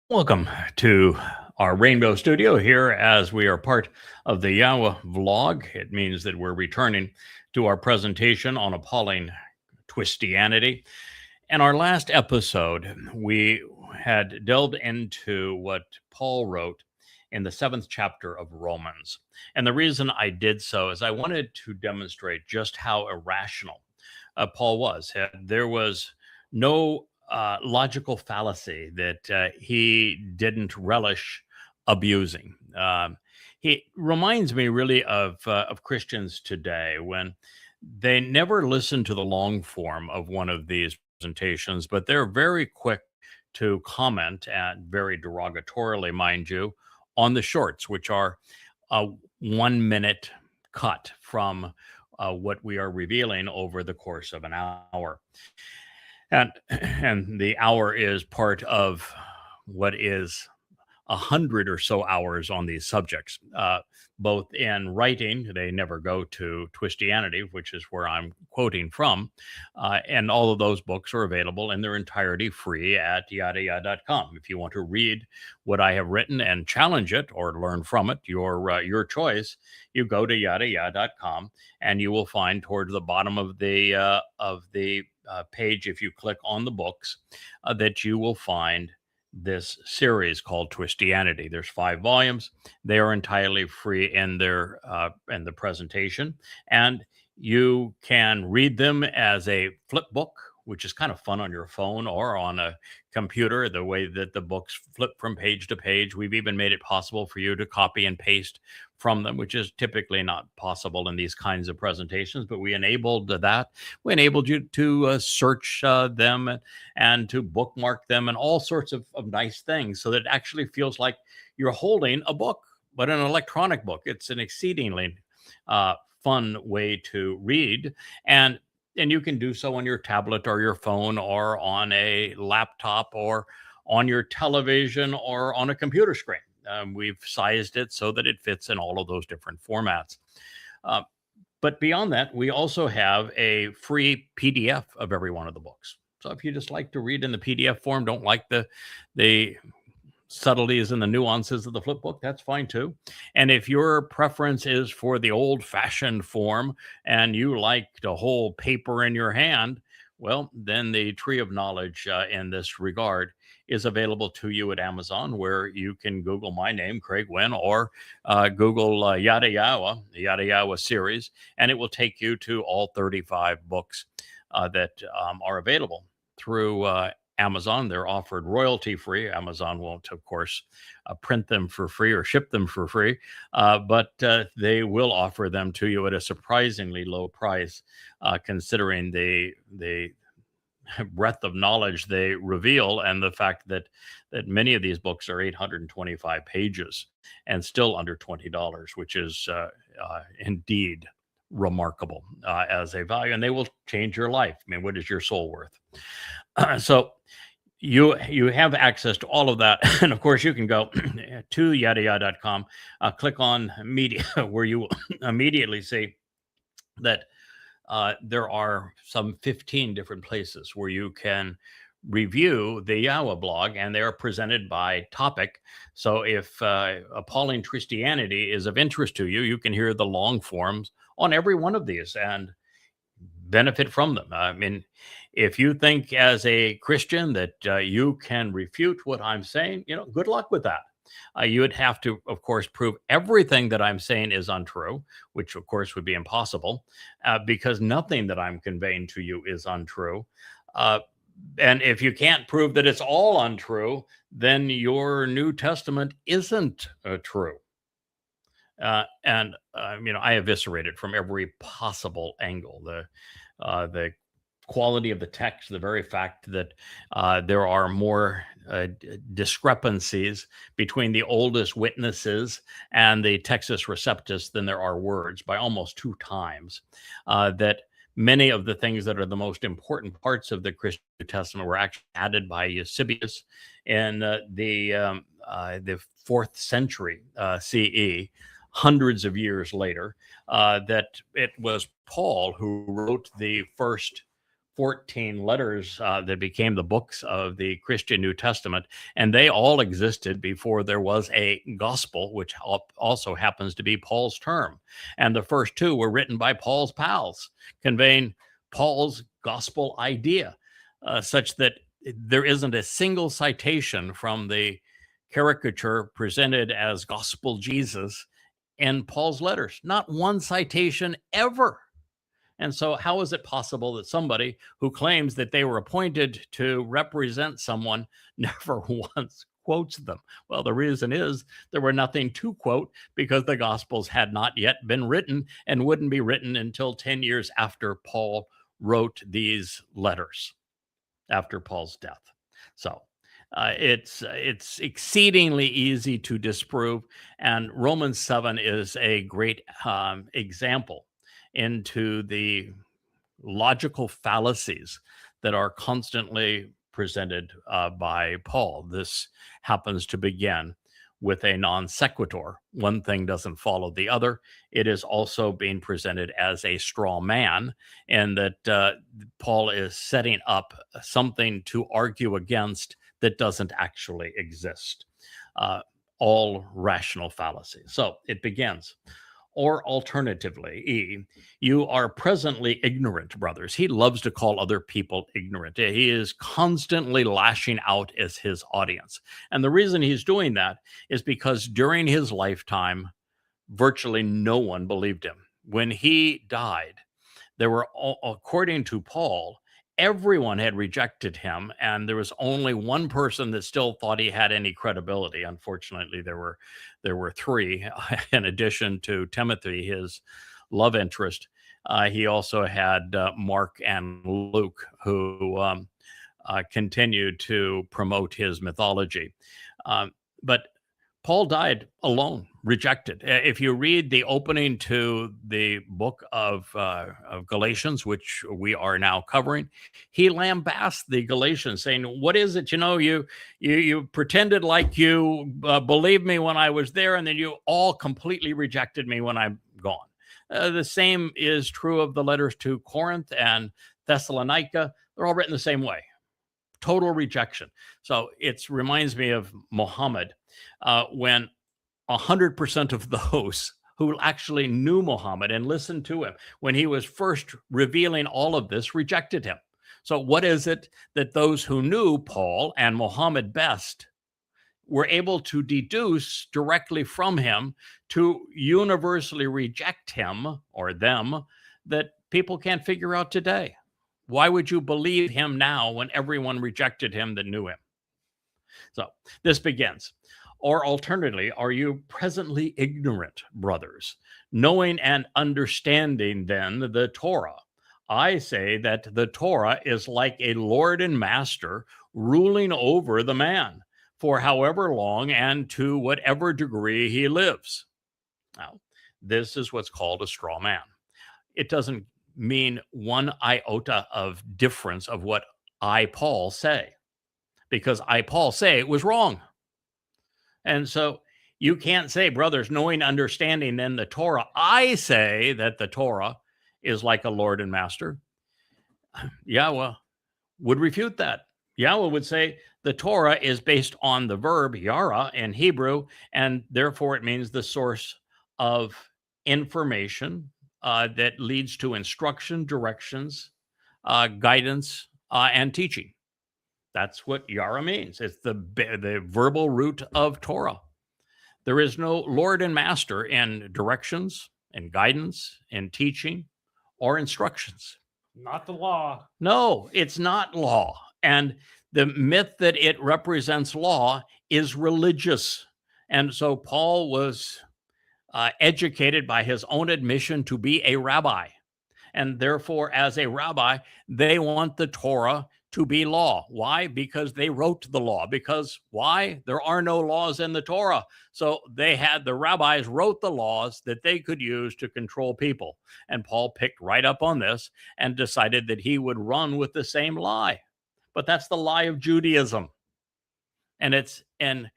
Welcome to our Rainbow Studio here as we are part of the YAHOWAH vlog. It means that we're returning to our presentation on Appalling Twistianity. In our last episode, we had delved into what Paul wrote in the 7th chapter of Romans. And the reason I did so is I wanted to demonstrate just how irrational Paul was. There was no logical fallacy that he didn't relish abusing. He reminds me really of Christians today when they never listen to the long form of one of these presentations, but they're very quick to comment, and very derogatorily, mind you, on the shorts, which are a 1 minute cut from what we are revealing over the course of an hour. And the hour is part of what is 100 or so hours on these subjects, both in writing. They never go to Twistianity, which is where I'm quoting from. And all of those books are available in their entirety free at YAHOWAH.com. If you want to read what I have written and challenge it or learn from it, your choice, you go to YAHOWAH.com and you will find towards the bottom of the page, if you click on the books, that you will find this series called Twistianity. There's 5 volumes. They are entirely free in the presentation, and you can read them as a flip book, which is kind of fun on your phone or on a computer, the way that the books flip from page to page. We've even made it possible for you to copy and paste from them, which is typically not possible in these kinds of presentations, but we enabled that. We enabled you to search them and to bookmark them and all sorts of nice things, so that it actually feels like you're holding a book, but an electronic book. It's an exceedingly fun way to read, and you can do so on your tablet or your phone or on a laptop or on your television or on a computer screen. We've sized it so that it fits in all of those different formats. But beyond that, we also have a free PDF of every one of the books. So if you just like to read in the PDF form, don't like the subtleties and the nuances of the flip book, that's fine too. And if your preference is for the old-fashioned form and you like to hold paper in your hand, well, then the Tree of Knowledge in this regard is available to you at Amazon, where you can Google my name, Craig Winn, or Google YAHOWAH, the YAHOWAH series, and it will take you to all 35 books that are available through Amazon. They're offered royalty free. Amazon won't, of course, print them for free or ship them for free, but they will offer them to you at a surprisingly low price, considering the breadth of knowledge they reveal, and the fact that many of these books are 825 pages and still under $20, which is indeed remarkable as a value, and they will change your life. I mean, what is your soul worth? So you have access to all of that, and of course you can go to YAHOWAH.com, click on media, where you will immediately see that there are some 15 different places where you can review the YAHOWAH blog, and they are presented by topic. So if AppallingTwistianity is of interest to you, you can hear the long forms on every one of these and benefit from them. I mean, if you think as a Christian that you can refute what I'm saying, good luck with that. You would have to, of course, prove everything that I'm saying is untrue, which, of course, would be impossible, because nothing that I'm conveying to you is untrue. And if you can't prove that it's all untrue, then your New Testament isn't true. And I eviscerate it from every possible angle. The quality of the text, the very fact that there are more discrepancies between the oldest witnesses and the Textus Receptus than there are words, by almost 2 times. That many of the things that are the most important parts of the Christian New Testament were actually added by Eusebius in the 4th century CE, hundreds of years later. That it was Paul who wrote the first 14 letters that became the books of the Christian New Testament, and they all existed before there was a gospel, which also happens to be Paul's term. And the first two were written by Paul's pals, conveying Paul's gospel idea, such that there isn't a single citation from the caricature presented as gospel Jesus in Paul's letters. Not one citation ever. And so how is it possible that somebody who claims that they were appointed to represent someone never once quotes them? Well, the reason is there were nothing to quote because the Gospels had not yet been written and wouldn't be written until 10 years after Paul wrote these letters, after Paul's death. So it's exceedingly easy to disprove, and Romans 7 is a great example into the logical fallacies that are constantly presented by Paul. This happens to begin with a non sequitur. One thing doesn't follow the other. It is also being presented as a straw man, and that Paul is setting up something to argue against that doesn't actually exist. All rational fallacy. So it begins. Or alternatively, E, you are presently ignorant, brothers. He loves to call other people ignorant. He is constantly lashing out as his audience. And the reason he's doing that is because during his lifetime, virtually no one believed him. When he died, there were, according to Paul, everyone had rejected him, and there was only one person that still thought he had any credibility. Unfortunately, there were three, in addition to Timothy, his love interest. He also had Mark and Luke, who continued to promote his mythology. But Paul died alone, rejected. If you read the opening to the book of Galatians, which we are now covering, he lambasts the Galatians, saying, "What is it? You pretended like you believed me when I was there, and then you all completely rejected me when I'm gone." The same is true of the letters to Corinth and Thessalonica. They're all written the same way. Total rejection. So it reminds me of Muhammad, when 100% of those who actually knew Muhammad and listened to him when he was first revealing all of this rejected him. So what is it that those who knew Paul and Muhammad best were able to deduce directly from him to universally reject him or them that people can't figure out today? Why would you believe him now when everyone rejected him that knew him? So this begins. Or alternatively, are you presently ignorant, brothers, knowing and understanding then the Torah? I say that the Torah is like a lord and master ruling over the man for however long and to whatever degree he lives. Now, this is what's called a straw man. It doesn't mean one iota of difference of what I, Paul, say, because I, Paul, say it was wrong. And so you can't say, brothers, knowing, understanding then the Torah. I say that the Torah is like a lord and master. Yahweh would refute that. Yahweh would say the Torah is based on the verb yara in Hebrew, and therefore it means the source of information that leads to instruction, directions, guidance, and teaching. That's what yara means. It's the verbal root of Torah. There is no lord and master in directions, in guidance, in teaching, or instructions. Not the law. No, it's not law. And the myth that it represents law is religious. And so Paul was educated by his own admission to be a rabbi. And therefore, as a rabbi, they want the Torah to be law. Why? Because they wrote the law. Because why? There are no laws in the Torah. So the rabbis wrote the laws that they could use to control people. And Paul picked right up on this and decided that he would run with the same lie. But that's the lie of Judaism. And it's in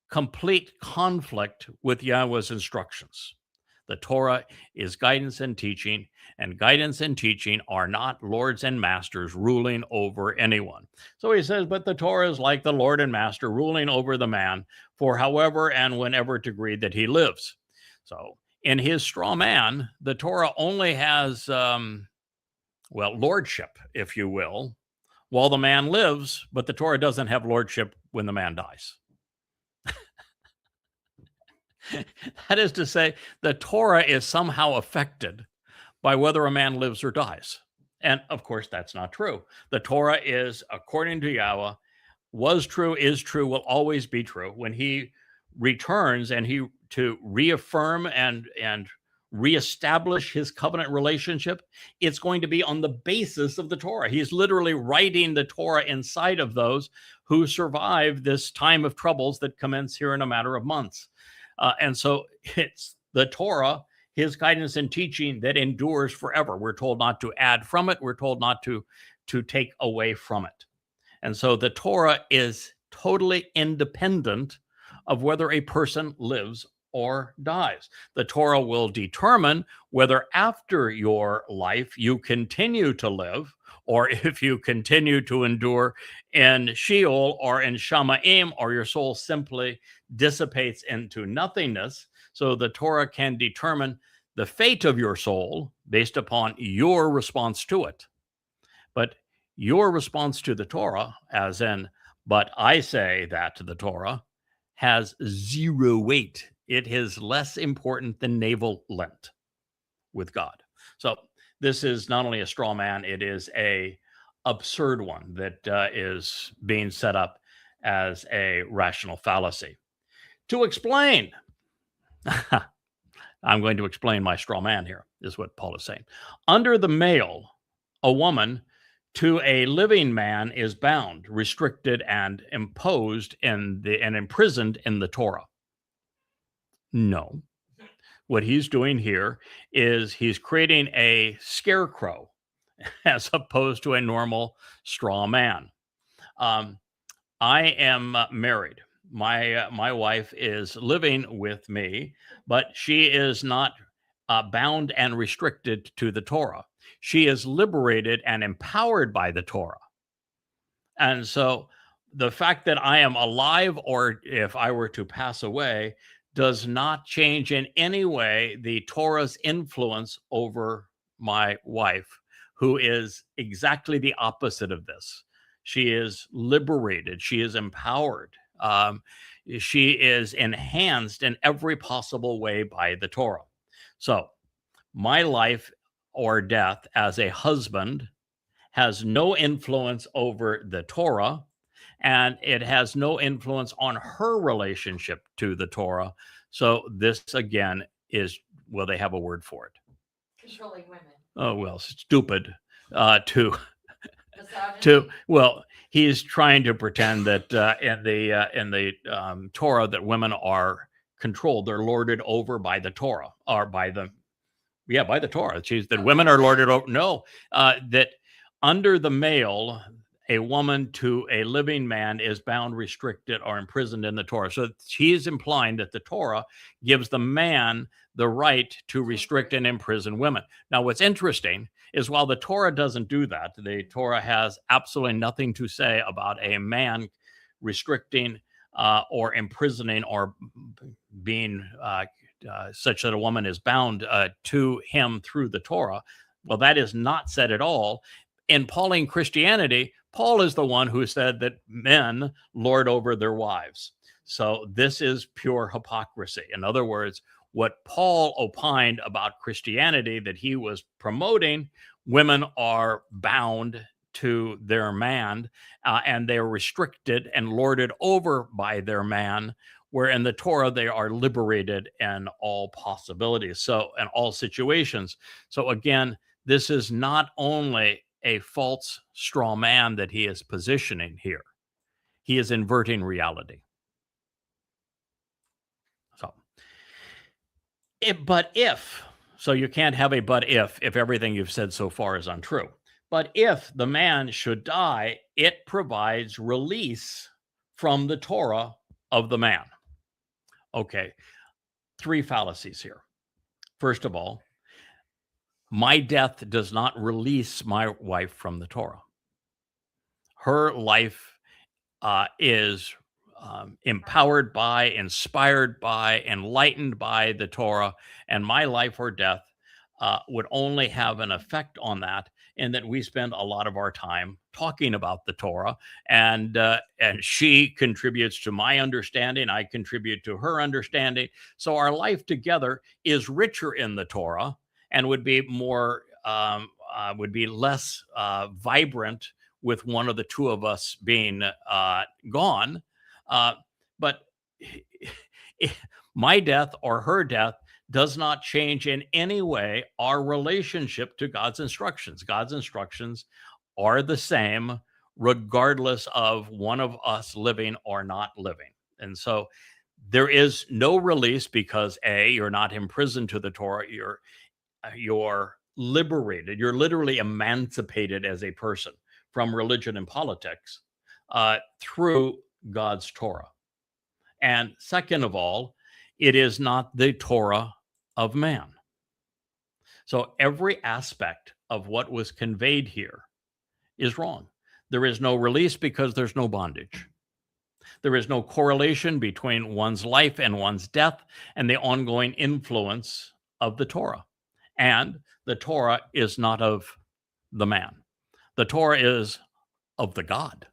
complete conflict with Yahweh's instructions. The Torah is guidance and teaching, and guidance and teaching are not lords and masters ruling over anyone. So he says, but the Torah is like the Lord and Master ruling over the man for however and whenever degree that he lives. So in his straw man, the Torah only has, lordship, if you will, while the man lives, but the Torah doesn't have lordship when the man dies. That is to say, the Torah is somehow affected by whether a man lives or dies. And of course, that's not true. The Torah is, according to Yahweh, was true, is true, will always be true. When he returns and he to reaffirm and reestablish his covenant relationship, it's going to be on the basis of the Torah. He's literally writing the Torah inside of those who survive this time of troubles that commence here in a matter of months. And so it's the Torah, his guidance and teaching, that endures forever. We're told not to add from it. We're told not to take away from it. And so the Torah is totally independent of whether a person lives or dies. The Torah will determine whether after your life you continue to live, or if you continue to endure in Sheol or in Shamaim, or your soul simply dissipates into nothingness. So the Torah can determine the fate of your soul based upon your response to it. But your response to the Torah, as in, but I say that to the Torah, has zero weight. It is less important than navel length with God. So this is not only a straw man, it is a absurd one that is being set up as a rational fallacy. To explain, I'm going to explain my straw man here, is what Paul is saying. Under the male, a woman to a living man is bound, restricted, and imposed and imprisoned in the Torah. No. What he's doing here is he's creating a scarecrow as opposed to a normal straw man. I am married. My wife is living with me, but she is not bound and restricted to the Torah. She is liberated and empowered by the Torah. And so the fact that I am alive, or if I were to pass away, does not change in any way the Torah's influence over my wife, who is exactly the opposite of this. She is liberated. She is empowered. She is enhanced in every possible way by the Torah. So my life or death as a husband has no influence over the Torah, and it has no influence on her relationship to the Torah. So this, again, is, well, they have a word for it. Controlling women. Oh, well, stupid well, he's trying to pretend that in the Torah that women are controlled. They're lorded over by the Torah, or by the Torah. That women are lorded over. No, that under the male, a woman to a living man is bound, restricted, or imprisoned in the Torah. So he's implying that the Torah gives the man the right to restrict and imprison women. Now, what's interesting is while the Torah doesn't do that, the Torah has absolutely nothing to say about a man restricting or imprisoning or being such that a woman is bound to him through the Torah. Well, that is not said at all. In Pauline Christianity, Paul is the one who said that men lord over their wives. So this is pure hypocrisy. In other words, what Paul opined about Christianity that he was promoting, women are bound to their man and they're restricted and lorded over by their man, where in the Torah they are liberated in all possibilities, so in all situations. So again, this is not only a false straw man that he is positioning here. He is inverting reality. So you can't have a but if everything you've said so far is untrue. But if the man should die, it provides release from the Torah of the man. Okay, 3 fallacies here. First of all, my death does not release my wife from the Torah. Her life is empowered by, inspired by, enlightened by the Torah, and my life or death would only have an effect on that, in that we spend a lot of our time talking about the Torah, and she contributes to my understanding, I contribute to her understanding. So our life together is richer in the Torah and would be more, would be less vibrant with one of the two of us being gone. But my death or her death does not change in any way our relationship to God's instructions. God's instructions are the same regardless of one of us living or not living. And so there is no release because A, you're not imprisoned to the Torah, you're liberated, you're literally emancipated as a person from religion and politics through God's Torah. And second of all, it is not the Torah of man. So every aspect of what was conveyed here is wrong. There is no release because there's no bondage. There is no correlation between one's life and one's death and the ongoing influence of the Torah. And the Torah is not of the man. The Torah is of the God.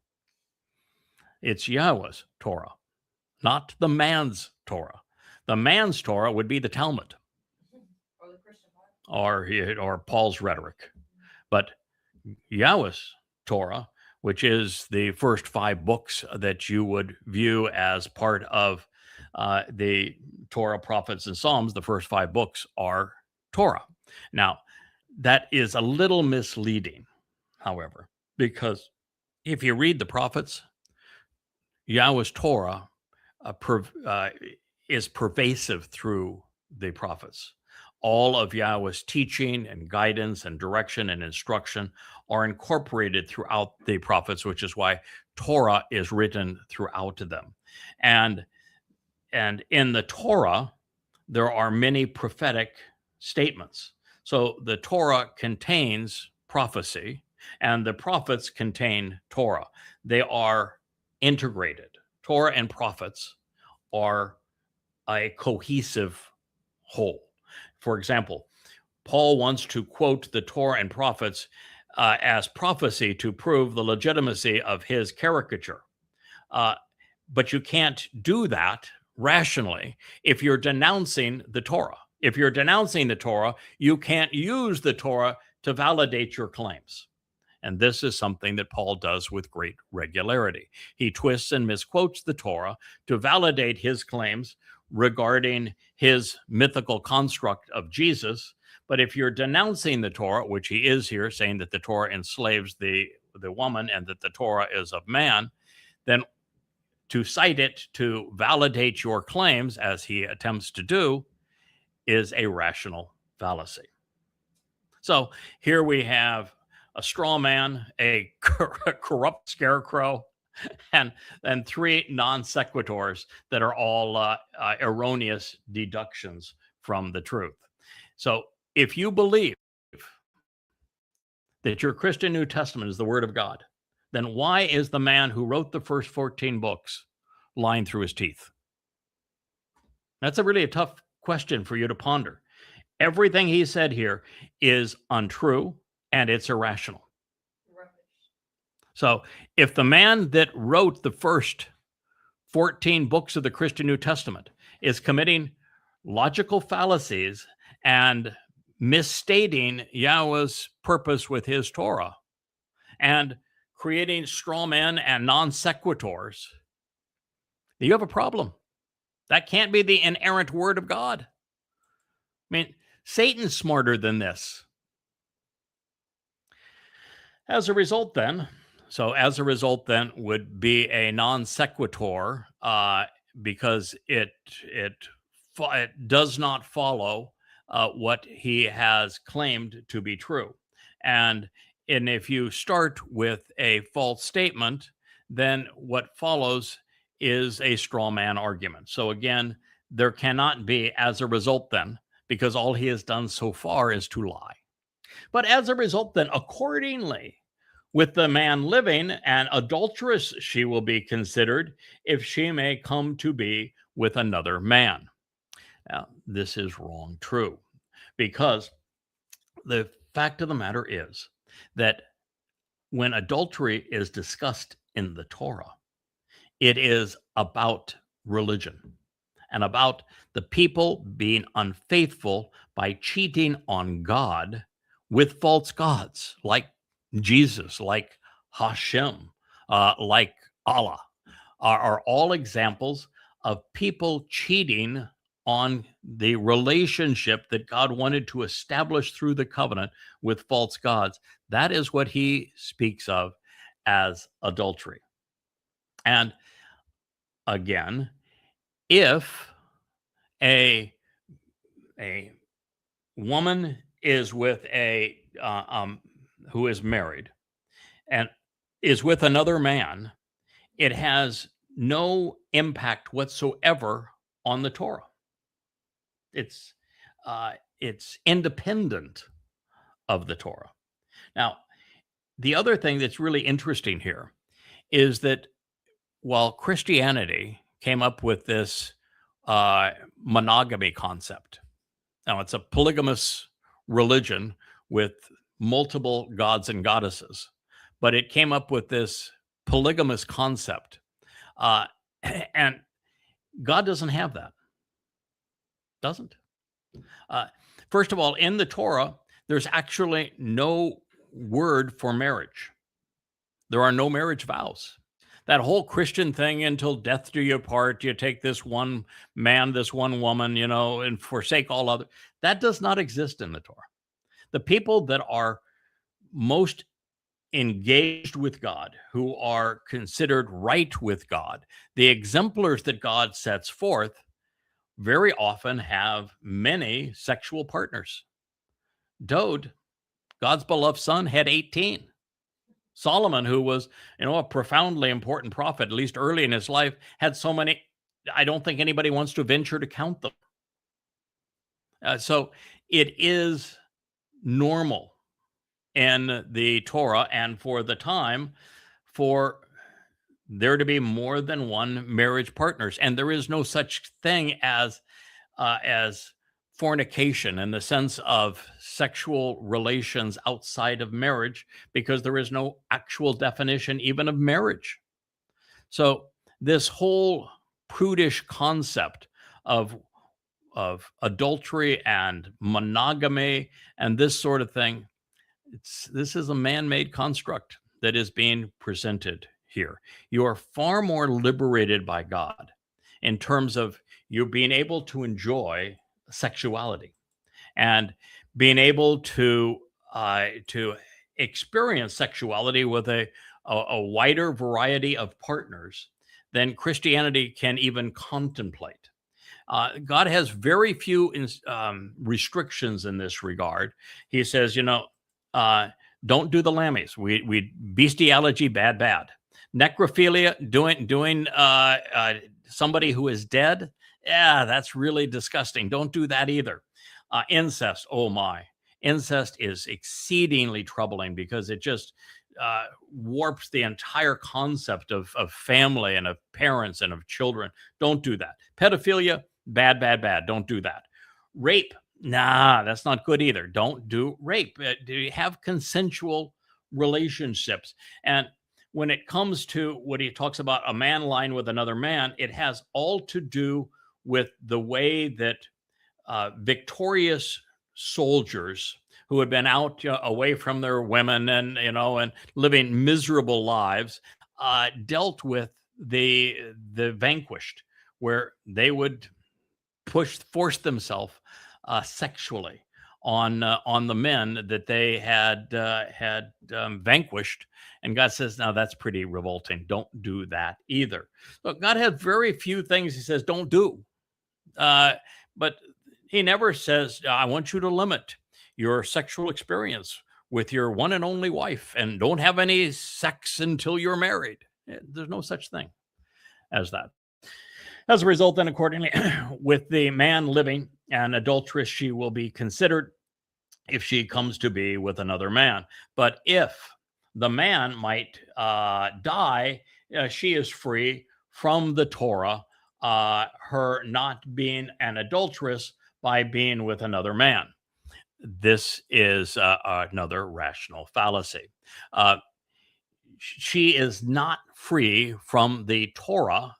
It's Yahweh's Torah, not the man's Torah. The man's Torah would be the Talmud Or the Christian Bible. or Paul's rhetoric. But Yahweh's Torah, which is the first 5 books that you would view as part of the Torah, prophets, and Psalms, the first 5 books are Torah. Now, that is a little misleading, however, because if you read the prophets, Yahweh's Torah is pervasive through the prophets. All of Yahweh's teaching and guidance and direction and instruction are incorporated throughout the prophets, which is why Torah is written throughout them. And in the Torah, there are many prophetic statements. So the Torah contains prophecy, and the prophets contain Torah. They are integrated. Torah and prophets are a cohesive whole. For example, Paul wants to quote the Torah and prophets as prophecy to prove the legitimacy of his caricature. But you can't do that rationally if you're denouncing the Torah. If you're denouncing the Torah, you can't use the Torah to validate your claims. And this is something that Paul does with great regularity. He twists and misquotes the Torah to validate his claims regarding his mythical construct of Jesus. But if you're denouncing the Torah, which he is here, saying that the Torah enslaves the woman and that the Torah is of man, then to cite it to validate your claims, as he attempts to do, is a rational fallacy. So here we have a straw man, a corrupt scarecrow, and 3 non sequiturs that are all erroneous deductions from the truth. So if you believe that your Christian New Testament is the Word of God, then why is the man who wrote the first 14 books lying through his teeth? That's a tough question for you to ponder. Everything he said here is untrue and it's irrational. So if the man that wrote the first 14 books of the Christian New Testament is committing logical fallacies and misstating Yahweh's purpose with his Torah and creating straw men and non sequiturs, you have a problem. That can't be the inerrant word of God. I mean, Satan's smarter than this. As a result then would be a non sequitur because it does not follow what he has claimed to be true. And if you start with a false statement, then what follows is a straw man argument. So again, there cannot be, as a result then, because all he has done so far is to lie. But as a result, then, accordingly, with the man living, an adulteress she will be considered if she may come to be with another man. Now, this is wrong true, because the fact of the matter is that when adultery is discussed in the Torah, it is about religion and about the people being unfaithful by cheating on God with false gods like Jesus, like Hashem, like Allah, are all examples of people cheating on the relationship that God wanted to establish through the covenant with false gods. That is what he speaks of as adultery. And again, if a woman is with a who is married and is with another man, it has no impact whatsoever on the Torah. It's independent of the Torah. Now, the other thing that's really interesting here is that while Christianity came up with this monogamy concept, now it's a polygamous religion with multiple gods and goddesses, but it came up with this polygamous concept, and God doesn't have that. Doesn't. First of all, in the Torah, there's actually no word for marriage. There are no marriage vows. That whole Christian thing, until death do you part, you take this one man, this one woman, and forsake all other. That does not exist in the Torah. The people that are most engaged with God, who are considered right with God, the exemplars that God sets forth, very often have many sexual partners. Dowd, God's beloved son, had 18. Solomon, who was, a profoundly important prophet, at least early in his life, had so many, I don't think anybody wants to venture to count them. So it is normal in the Torah and for the time for there to be more than one marriage partners. And there is no such thing as fornication in the sense of sexual relations outside of marriage, because there is no actual definition even of marriage. So this whole prudish concept of adultery and monogamy and this sort of thing, this is a man-made construct that is being presented here. You are far more liberated by God in terms of you being able to enjoy sexuality and being able to experience sexuality with a wider variety of partners than Christianity can even contemplate. God has very few restrictions in this regard. He says, don't do the lammies. We bestiality, bad. Necrophilia, doing somebody who is dead, that's really disgusting. Don't do that either. Incest, oh my. Incest is exceedingly troubling because it just warps the entire concept of family and of parents and of children. Don't do that. Pedophilia, bad. Don't do that. Rape, nah, that's not good either. Don't do rape. Do you have consensual relationships? And when it comes to what he talks about a man lying with another man, it has all to do with the way that victorious soldiers who had been out away from their women and living miserable lives dealt with the vanquished, where they would force themselves sexually on the men that they had vanquished. And God says, now that's pretty revolting. Don't do that either. Look, God has very few things he says don't do. But he never says, I want you to limit your sexual experience with your one and only wife and don't have any sex until you're married. There's no such thing as that. As a result, then, accordingly, with the man living, An adulteress she will be considered if she comes to be with another man. But if the man might die, she is free from the Torah, her not being an adulteress by being with another man. This is another rational fallacy. She is not free from the Torah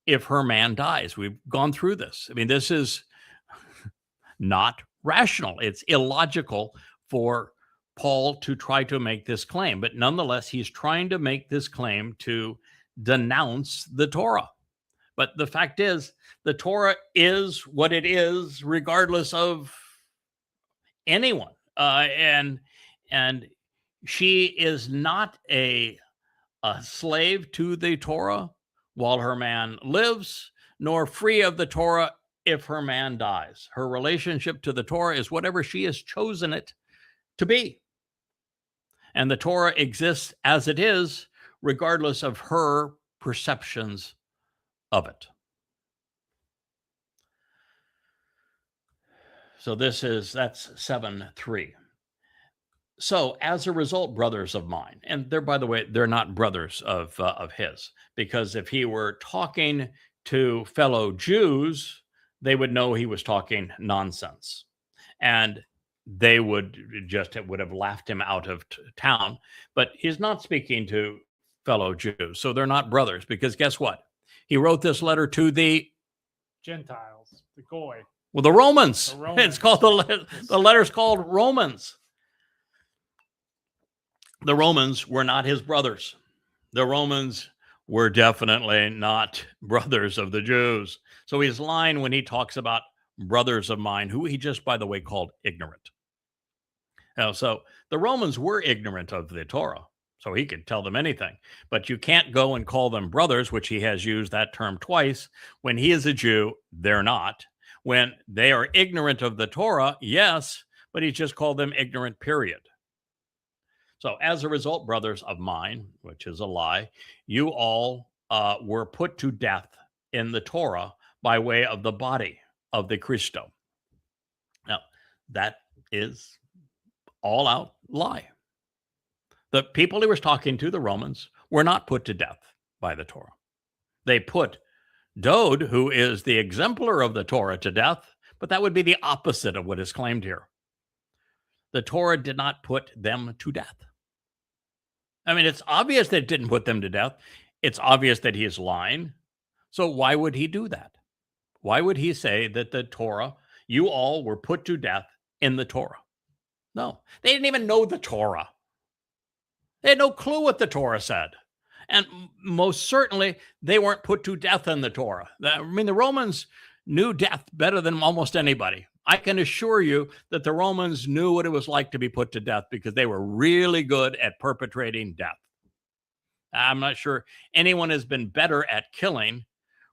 if her man dies. We've gone through this. I mean, this is not rational. It's illogical for Paul to try to make this claim, but nonetheless, he's trying to make this claim to denounce the Torah. But the fact is, the Torah is what it is, regardless of anyone. And she is not a slave to the Torah while her man lives, nor free of the Torah if her man dies. Her relationship to the Torah is whatever she has chosen it to be. And the Torah exists as it is, regardless of her perceptions of it. So that's 7:3. So as a result, brothers of mine, and they're, by the way, they're not brothers of his, because if he were talking to fellow Jews, they would know he was talking nonsense, and they would have laughed him out of town. But he's not speaking to fellow Jews, so they're not brothers, because guess what? He wrote this letter to the Gentiles, the Goy. Well, the Romans. The Romans. It's called the letter's called Romans. The Romans were not his brothers. The Romans were definitely not brothers of the Jews. So he's lying when he talks about brothers of mine, who he just, by the way, called ignorant. So the Romans were ignorant of the Torah, so he could tell them anything. But you can't go and call them brothers, which he has used that term twice. When he is a Jew, they're not. When they are ignorant of the Torah, yes, but he just called them ignorant, period. So as a result, brothers of mine, which is a lie, you all were put to death in the Torah by way of the body of the Christou. Now, that is all out lie. The people he was talking to, the Romans, were not put to death by the Torah. They put Dowd, who is the exemplar of the Torah, to death, but that would be the opposite of what is claimed here. The Torah did not put them to death. I mean, it's obvious that it didn't put them to death. It's obvious that he is lying. So why would he do that? Why would he say that the Torah, you all were put to death in the Torah? No, they didn't even know the Torah. They had no clue what the Torah said. And most certainly, they weren't put to death in the Torah. I mean, the Romans knew death better than almost anybody. I can assure you that the Romans knew what it was like to be put to death, because they were really good at perpetrating death. I'm not sure anyone has been better at killing,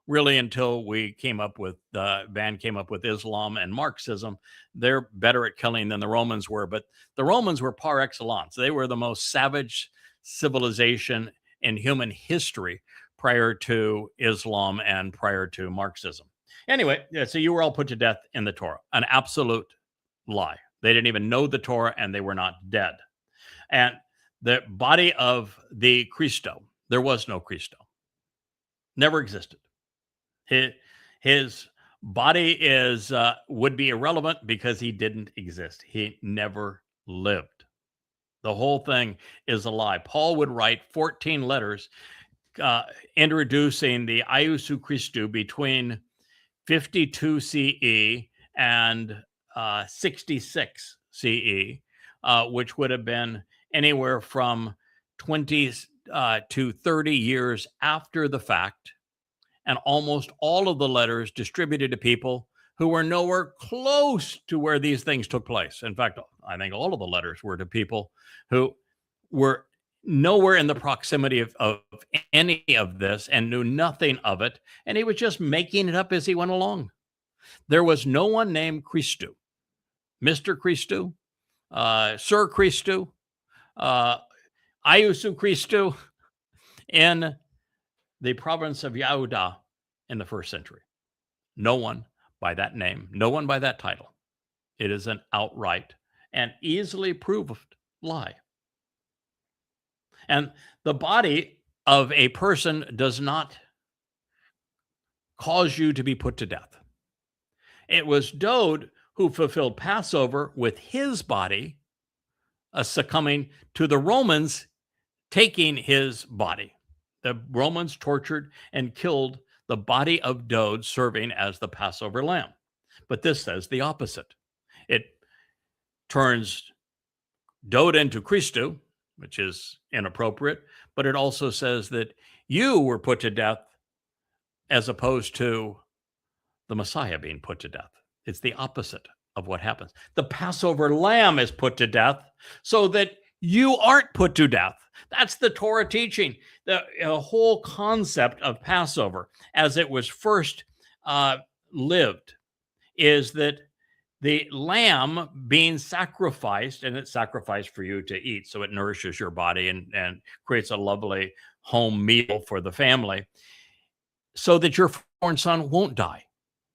really, until we came up with, man came up with Islam and Marxism. They're better at killing than the Romans were, but the Romans were par excellence. They were the most savage civilization in human history prior to Islam and prior to Marxism. Anyway, so you were all put to death in the Torah. An absolute lie. They didn't even know the Torah, and they were not dead. And the body of the Christou, there was no Christou. Never existed. His body would be irrelevant because he didn't exist. He never lived. The whole thing is a lie. Paul would write 14 letters introducing the Iesou Christou between 52 CE and 66 CE, which would have been anywhere from 20 to 30 years after the fact, and almost all of the letters distributed to people who were nowhere close to where these things took place. In fact, I think all of the letters were to people who were nowhere in the proximity of any of this and knew nothing of it, and he was just making it up as he went along. There was no one named Christou, Mr. Christou, Sir Christou, Iesou Christou in the province of Yehudah in the first century. No one by that name, no one by that title. It is an outright and easily proved lie. And the body of a person does not cause you to be put to death. It was Dowd who fulfilled Passover with his body, succumbing to the Romans taking his body. The Romans tortured and killed the body of Dowd, serving as the Passover lamb. But this says the opposite. It turns Dowd into Christou, which is inappropriate, but it also says that you were put to death as opposed to the Messiah being put to death. It's the opposite of what happens. The Passover lamb is put to death so that you aren't put to death. That's the Torah teaching. The whole concept of Passover, as it was first lived, is that the lamb being sacrificed, and it's sacrificed for you to eat, so it nourishes your body and creates a lovely home meal for the family, so that your firstborn son won't die.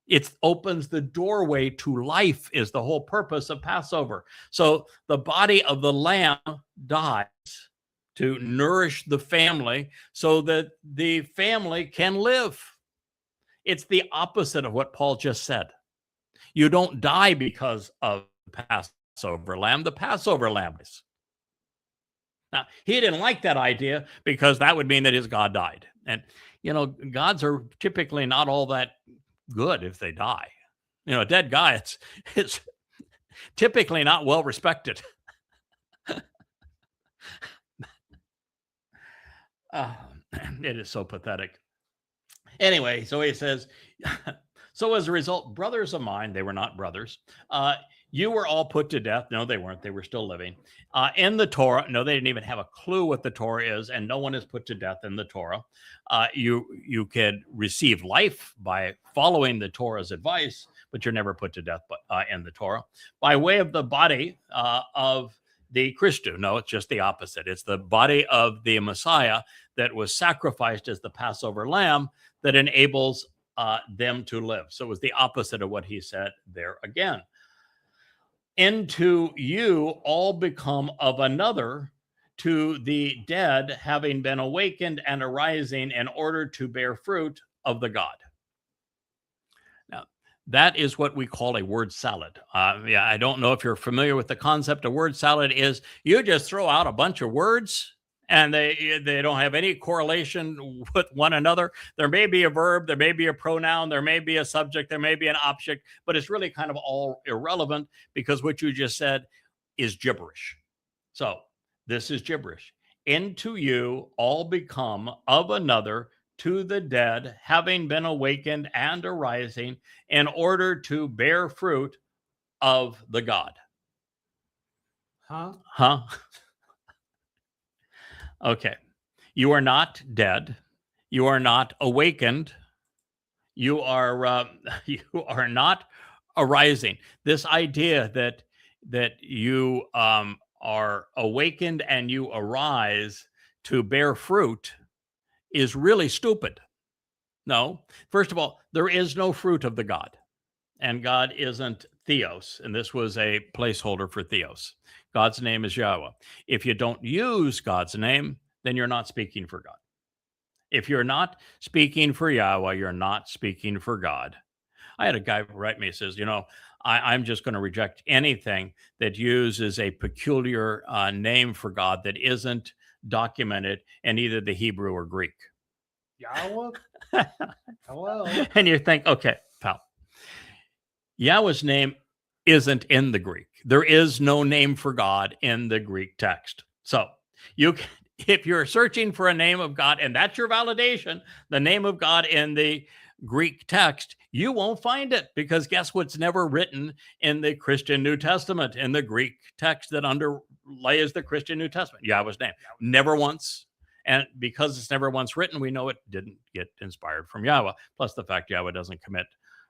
It opens the doorway to life, is the whole purpose of Passover. So the body of the lamb dies to nourish the family so that the family can live. It's the opposite of what Paul just said. You don't die because of the Passover lamb. The Passover lamb is. Now, he didn't like that idea because that would mean that his God died. And, you know, gods are typically not all that good if they die. You know, a dead guy, it's typically not well respected. It is so pathetic. Anyway, so he says, so as a result, brothers of mine, they were not brothers, you were all put to death. No, they weren't. They were still living. In the Torah, no, they didn't even have a clue what the Torah is, and no one is put to death in the Torah. You could receive life by following the Torah's advice, but you're never put to death in the Torah. By way of the body of the Christou. No, it's just the opposite. It's the body of the Messiah that was sacrificed as the Passover lamb that enables them to live. So it was the opposite of what he said there again. Into you all become of another, to the dead, having been awakened and arising in order to bear fruit of the God. Now, that is what we call a word salad. I don't know if you're familiar with the concept of word salad. Is you just throw out a bunch of words and they don't have any correlation with one another. There may be a verb, there may be a pronoun, there may be a subject, there may be an object, but it's really kind of all irrelevant because what you just said is gibberish. So this is gibberish. Into you all become of another, to the dead, having been awakened and arising in order to bear fruit of the God. Huh? Okay. You are not dead. You are not awakened. You are not arising. This idea that you are awakened and you arise to bear fruit is really stupid. No. First of all, there is no fruit of the God, and God isn't Theos, and this was a placeholder for Theos. God's name is Yahweh. If you don't use God's name, then you're not speaking for God. If you're not speaking for Yahweh, you're not speaking for God. I had a guy write me, says, you know, I'm just going to reject anything that uses a peculiar name for God that isn't documented in either the Hebrew or Greek. Yahweh? Hello. And you think, okay, pal, Yahweh's name isn't in the Greek. There is no name for God in the Greek text. So you can, if you're searching for a name of God, and that's your validation, the name of God in the Greek text, you won't find it, because guess what's never written in the Christian New Testament, in the Greek text that underlays the Christian New Testament? Yahweh's name. Never once. And because it's never once written, we know it didn't get inspired from Yahweh. Plus the fact Yahweh doesn't commit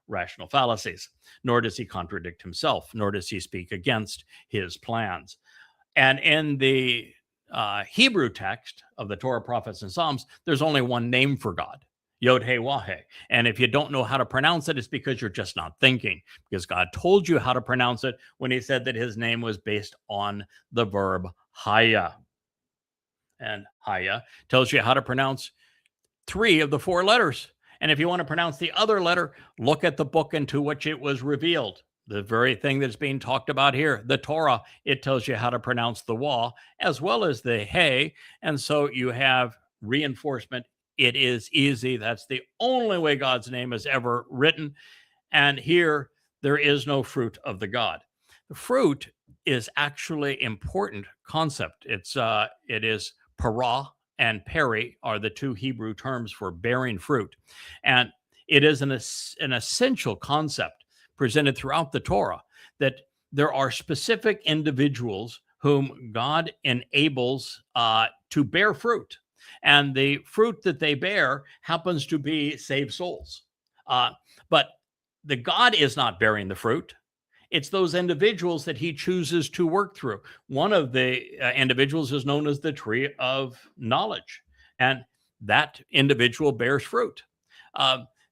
rational fallacies, nor does he contradict himself, nor does he speak against his plans. And in the Hebrew text of the Torah, prophets, and Psalms, there's only one name for God. YOD-HE-WAH-HE. And if you don't know how to pronounce it, it's because you're just not thinking, because God told you how to pronounce it when he said that his name was based on the verb haya. And haya tells you how to pronounce 3 of the 4 letters. And if you want to pronounce the other letter, look at the book into which it was revealed. The very thing that's being talked about here, the Torah, it tells you how to pronounce the Wah as well as the Hey. And so you have reinforcement. It is easy. That's the only way God's name is ever written. And here, there is no fruit of the God. The fruit is actually important concept. It is parah and peri are the 2 Hebrew terms for bearing fruit. And it is an essential concept presented throughout the Torah that there are specific individuals whom God enables to bear fruit. And the fruit that they bear happens to be saved souls. But the God is not bearing the fruit. It's those individuals that he chooses to work through. One of the individuals is known as the tree of knowledge, and that individual bears fruit.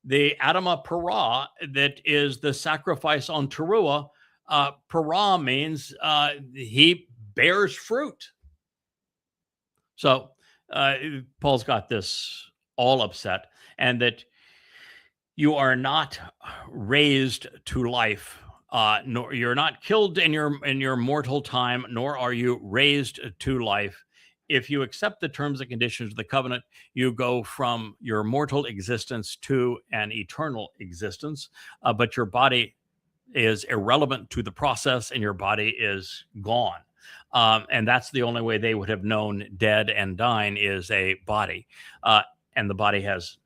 The Adamah Parah, that is the sacrifice on Towrah, Parah means he bears fruit. So Paul's got this all upset, and that you are not raised to life, nor you're not killed in your mortal time, nor are you raised to life. If you accept the terms and conditions of the covenant, you go from your mortal existence to an eternal existence, but your body is irrelevant to the process and your body is gone. And that's the only way they would have known dead and dying is a body. And the body has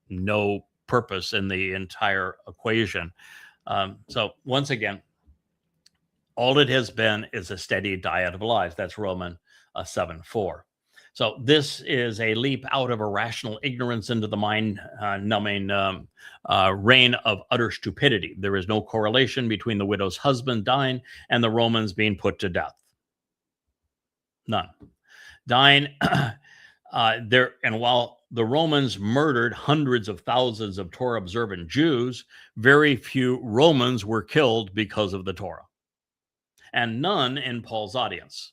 no purpose in the entire equation. So once again, all it has been is a steady diet of lies. That's Romans 7:4. So this is a leap out of irrational ignorance into the mind-numbing reign of utter stupidity. There is no correlation between the widow's husband dying and the Romans being put to death. None. Dying there, and while the Romans murdered hundreds of thousands of Torah-observant Jews, very few Romans were killed because of the Torah, and none in Paul's audience.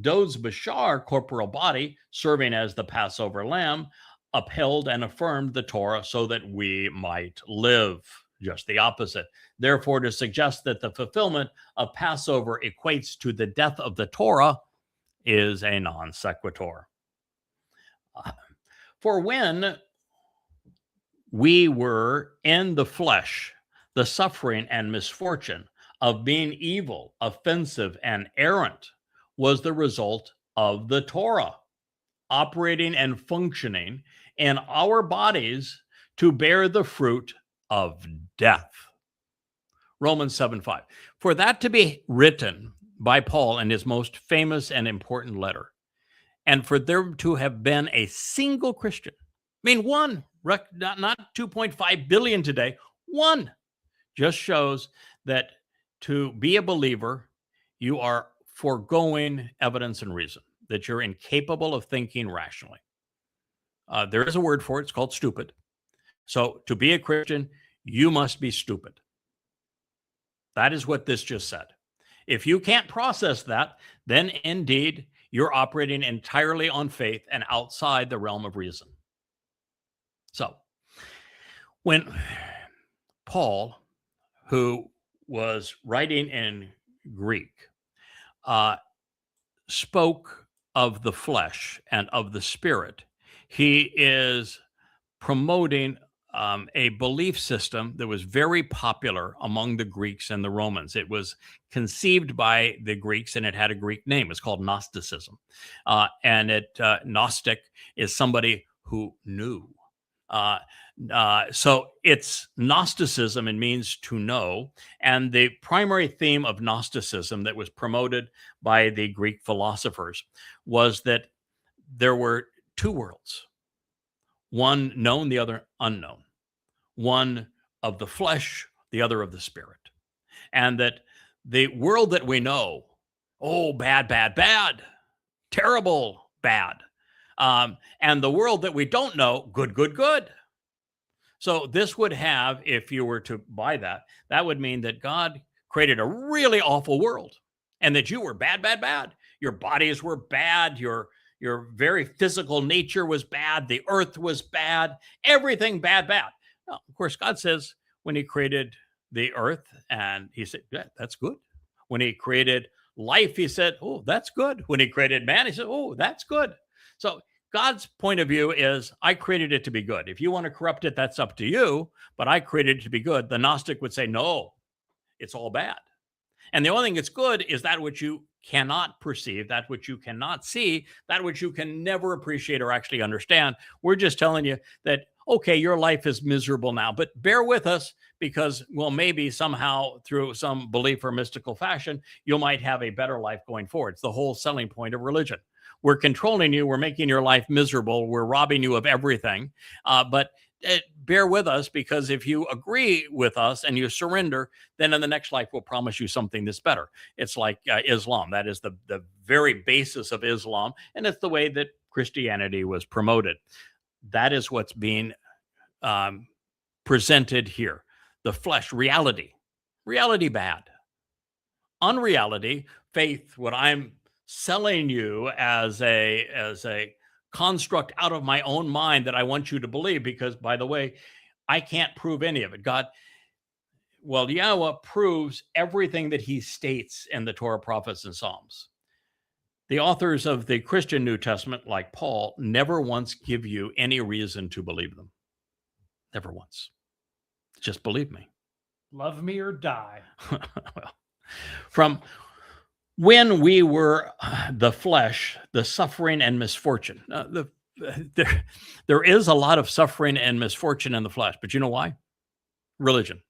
Dowd's Bashar corporeal body, serving as the Passover lamb, upheld and affirmed the Torah so that we might live. Just the opposite. Therefore, to suggest that the fulfillment of Passover equates to the death of the Torah is a non sequitur. For when we were in the flesh, the suffering and misfortune of being evil, offensive, and errant was the result of the Torah, operating and functioning in our bodies to bear the fruit of death. Romans 7:5. For that to be written by Paul in his most famous and important letter, and for there to have been a single Christian, I mean, one, not 2.5 billion today, one, just shows that to be a believer, you are foregoing evidence and reason, that you're incapable of thinking rationally. There is a word for it. It's called stupid. So to be a Christian, you must be stupid. That is what this just said. If you can't process that, then indeed you're operating entirely on faith and outside the realm of reason. So when Paul, who was writing in Greek, spoke of the flesh and of the spirit, he is promoting a belief system that was very popular among the Greeks and the Romans. It was conceived by the Greeks and it had a Greek name. It's called Gnosticism. Gnostic is somebody who knew. So it's Gnosticism, it means to know. And the primary theme of Gnosticism that was promoted by the Greek philosophers was that there were two worlds, one known, the other unknown, one of the flesh, the other of the spirit. And that the world that we know, oh, bad, bad, bad, terrible, bad. And the world that we don't know, good, good, good. So this would have, if you were to buy that, that would mean that God created a really awful world and that you were bad, bad, bad. Your bodies were bad. Your very physical nature was bad. The earth was bad. Everything bad, bad. Now, of course, God says when he created the earth, and he said, yeah, that's good. When he created life, he said, oh, that's good. When he created man, he said, oh, that's good. So God's point of view is, I created it to be good. If you want to corrupt it, that's up to you, but I created it to be good. The Gnostic would say, no, it's all bad. And the only thing that's good is that which you cannot perceive, that which you cannot see, that which you can never appreciate or actually understand. We're just telling you that, okay, your life is miserable now, but bear with us because, well, maybe somehow through some belief or mystical fashion, you might have a better life going forward. It's the whole selling point of religion. We're controlling you. We're making your life miserable. We're robbing you of everything. But bear with us, because if you agree with us and you surrender, then in the next life, we'll promise you something that's better. It's like Islam. That is the very basis of Islam. And it's the way that Christianity was promoted. That is what's being presented here. The flesh, reality bad. Unreality, faith, what I'm selling you as a construct out of my own mind that I want you to believe, because, by the way, I can't prove any of it. Yahweh proves everything that he states in the Torah, prophets, and Psalms. The authors of the Christian New Testament, like Paul, never once give you any reason to believe them. Never once. Just believe me. Love me or die. Well, from when we were the flesh, the suffering and misfortune. There is a lot of suffering and misfortune in the flesh, but you know why? Religion.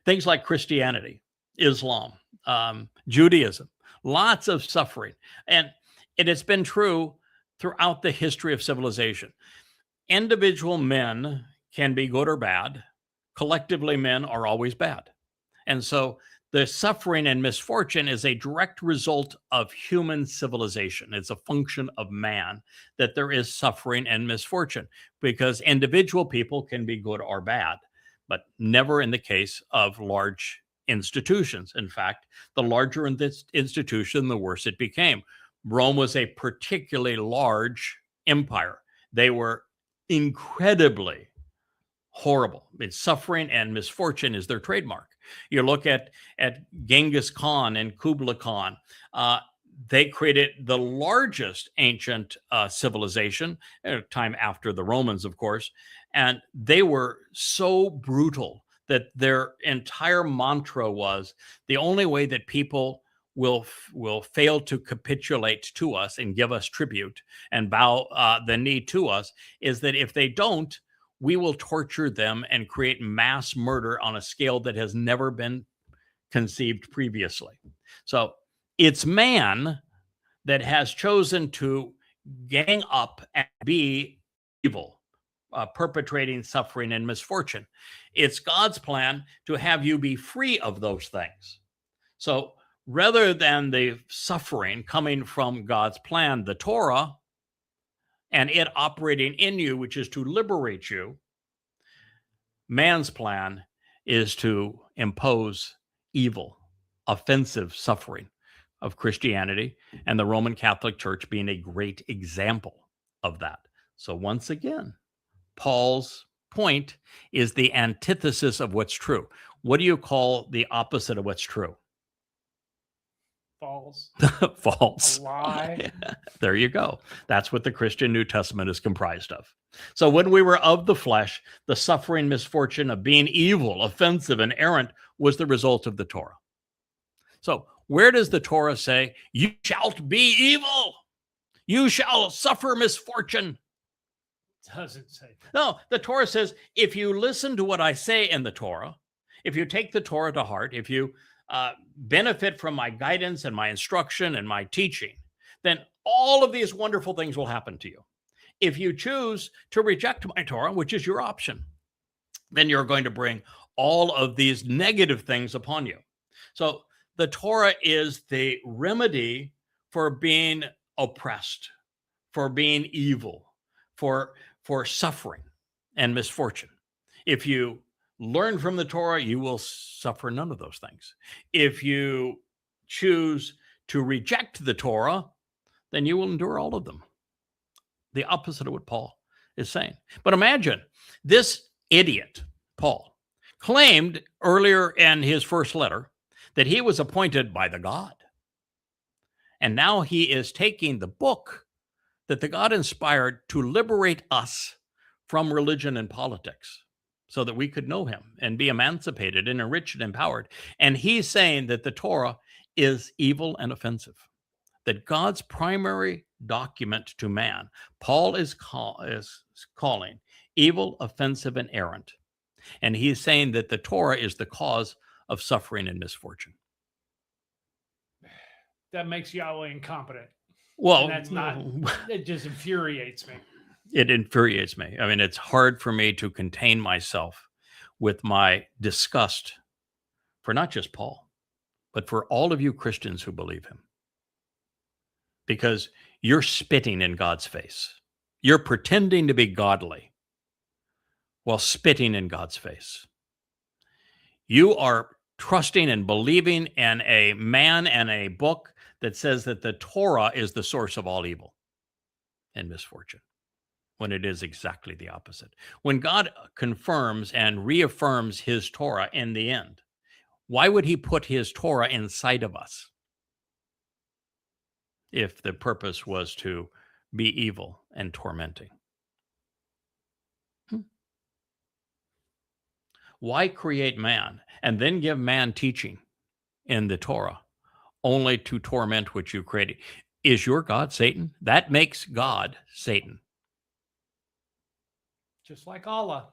Things like Christianity, Islam, Judaism, lots of suffering. And it has been true throughout the history of civilization. Individual men can be good or bad. Collectively, men are always bad. And so the suffering and misfortune is a direct result of human civilization. It's a function of man that there is suffering and misfortune, because individual people can be good or bad, but never in the case of large institutions. In fact, the larger in this institution, the worse it became. Rome was a particularly large empire. They were incredibly horrible. Suffering and misfortune is their trademark. You look at Genghis Khan and Kublai Khan. They created the largest ancient civilization, time after the Romans, of course, and they were so brutal that their entire mantra was, the only way that people will fail to capitulate to us and give us tribute and bow the knee to us is that if they don't, we will torture them and create mass murder on a scale that has never been conceived previously. So it's man that has chosen to gang up and be evil, perpetrating suffering and misfortune. It's God's plan to have you be free of those things. So rather than the suffering coming from God's plan, the Torah, and it operating in you, which is to liberate you, man's plan is to impose evil, offensive suffering of Christianity, and the Roman Catholic Church being a great example of that. So once again, Paul's point is the antithesis of what's true. What do you call the opposite of what's true? False. False. A lie. There you go. That's what the Christian New Testament is comprised of. So when we were of the flesh, the suffering, misfortune of being evil, offensive, and errant was the result of the Torah. So where does the Torah say, you shalt be evil? You shall suffer misfortune? Doesn't say that. No, the Torah says, if you listen to what I say in the Torah, if you take the Torah to heart, if you benefit from my guidance and my instruction and my teaching, then all of these wonderful things will happen to you. If you choose to reject my Torah, which is your option, then you're going to bring all of these negative things upon you. So the Torah is the remedy for being oppressed, for being evil, for suffering and misfortune. If you learn from the Torah, you will suffer none of those things. If you choose to reject the Torah, then you will endure all of them. The opposite of what Paul is saying. But imagine this idiot, Paul, claimed earlier in his first letter that he was appointed by the God. And now he is taking the book that the God inspired to liberate us from religion and politics so that we could know him and be emancipated and enriched and empowered. And he's saying that the Torah is evil and offensive, that God's primary document to man, Paul is calling evil, offensive, and errant. And he's saying that the Torah is the cause of suffering and misfortune. That makes Yahweh incompetent. Well, And that's not, it just infuriates me. It infuriates me. I mean, it's hard for me to contain myself with my disgust for not just Paul, but for all of you Christians who believe him. Because you're spitting in God's face. You're pretending to be godly while spitting in God's face. You are trusting and believing in a man and a book that says that the Torah is the source of all evil and misfortune, when it is exactly the opposite. When God confirms and reaffirms his Torah in the end, why would he put his Torah inside of us if the purpose was to be evil and tormenting? Why create man and then give man teaching in the Torah only to torment what you created? Is your God Satan? That makes God Satan. Just like Allah.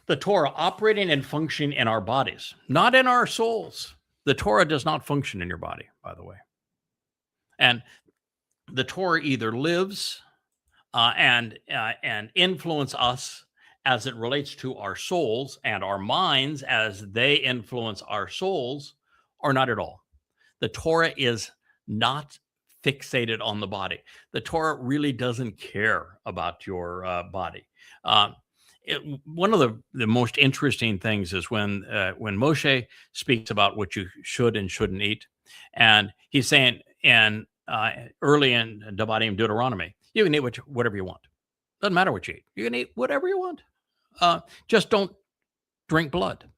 The Torah operating and functioning in our bodies, not in our souls. The Torah does not function in your body, by the way. And the Torah either lives and influence us as it relates to our souls and our minds as they influence our souls, or not at all. The Torah is not fixated on the body. The Torah really doesn't care about your body. One of the most interesting things is when Moshe speaks about what you should and shouldn't eat, and he's saying early in Deuteronomy, you can eat whatever you want. Doesn't matter what you eat. You can eat whatever you want. Just don't drink blood.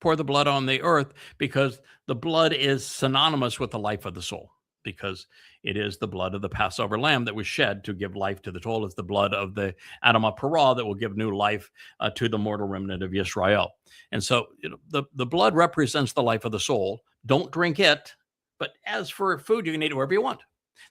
Pour the blood on the earth, because the blood is synonymous with the life of the soul, because it is the blood of the Passover lamb that was shed to give life to the soul. It's the blood of the Adam Parah that will give new life to the mortal remnant of Israel. And so the blood represents the life of the soul. Don't drink it. But as for food, you can eat it wherever you want.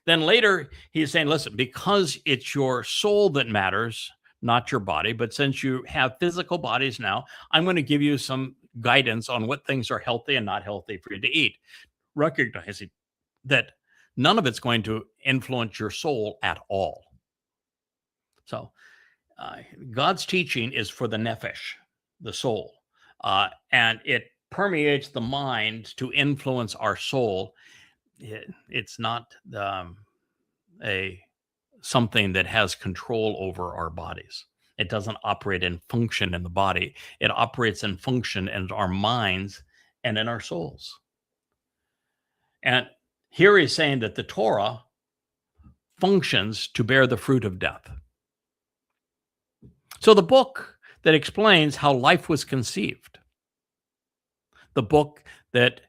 Then later, he's saying, listen, because it's your soul that matters, not your body, but since you have physical bodies now, I'm going to give you some guidance on what things are healthy and not healthy for you to eat, recognizing that none of it's going to influence your soul at all. So God's teaching is for the nephesh, the soul, and it permeates the mind to influence our soul. It's not something that has control over our bodies. It doesn't operate and function in the body. It operates and function in our minds and in our souls. And here he's saying that the Torah functions to bear the fruit of death. So the book that explains how life was conceived, the book that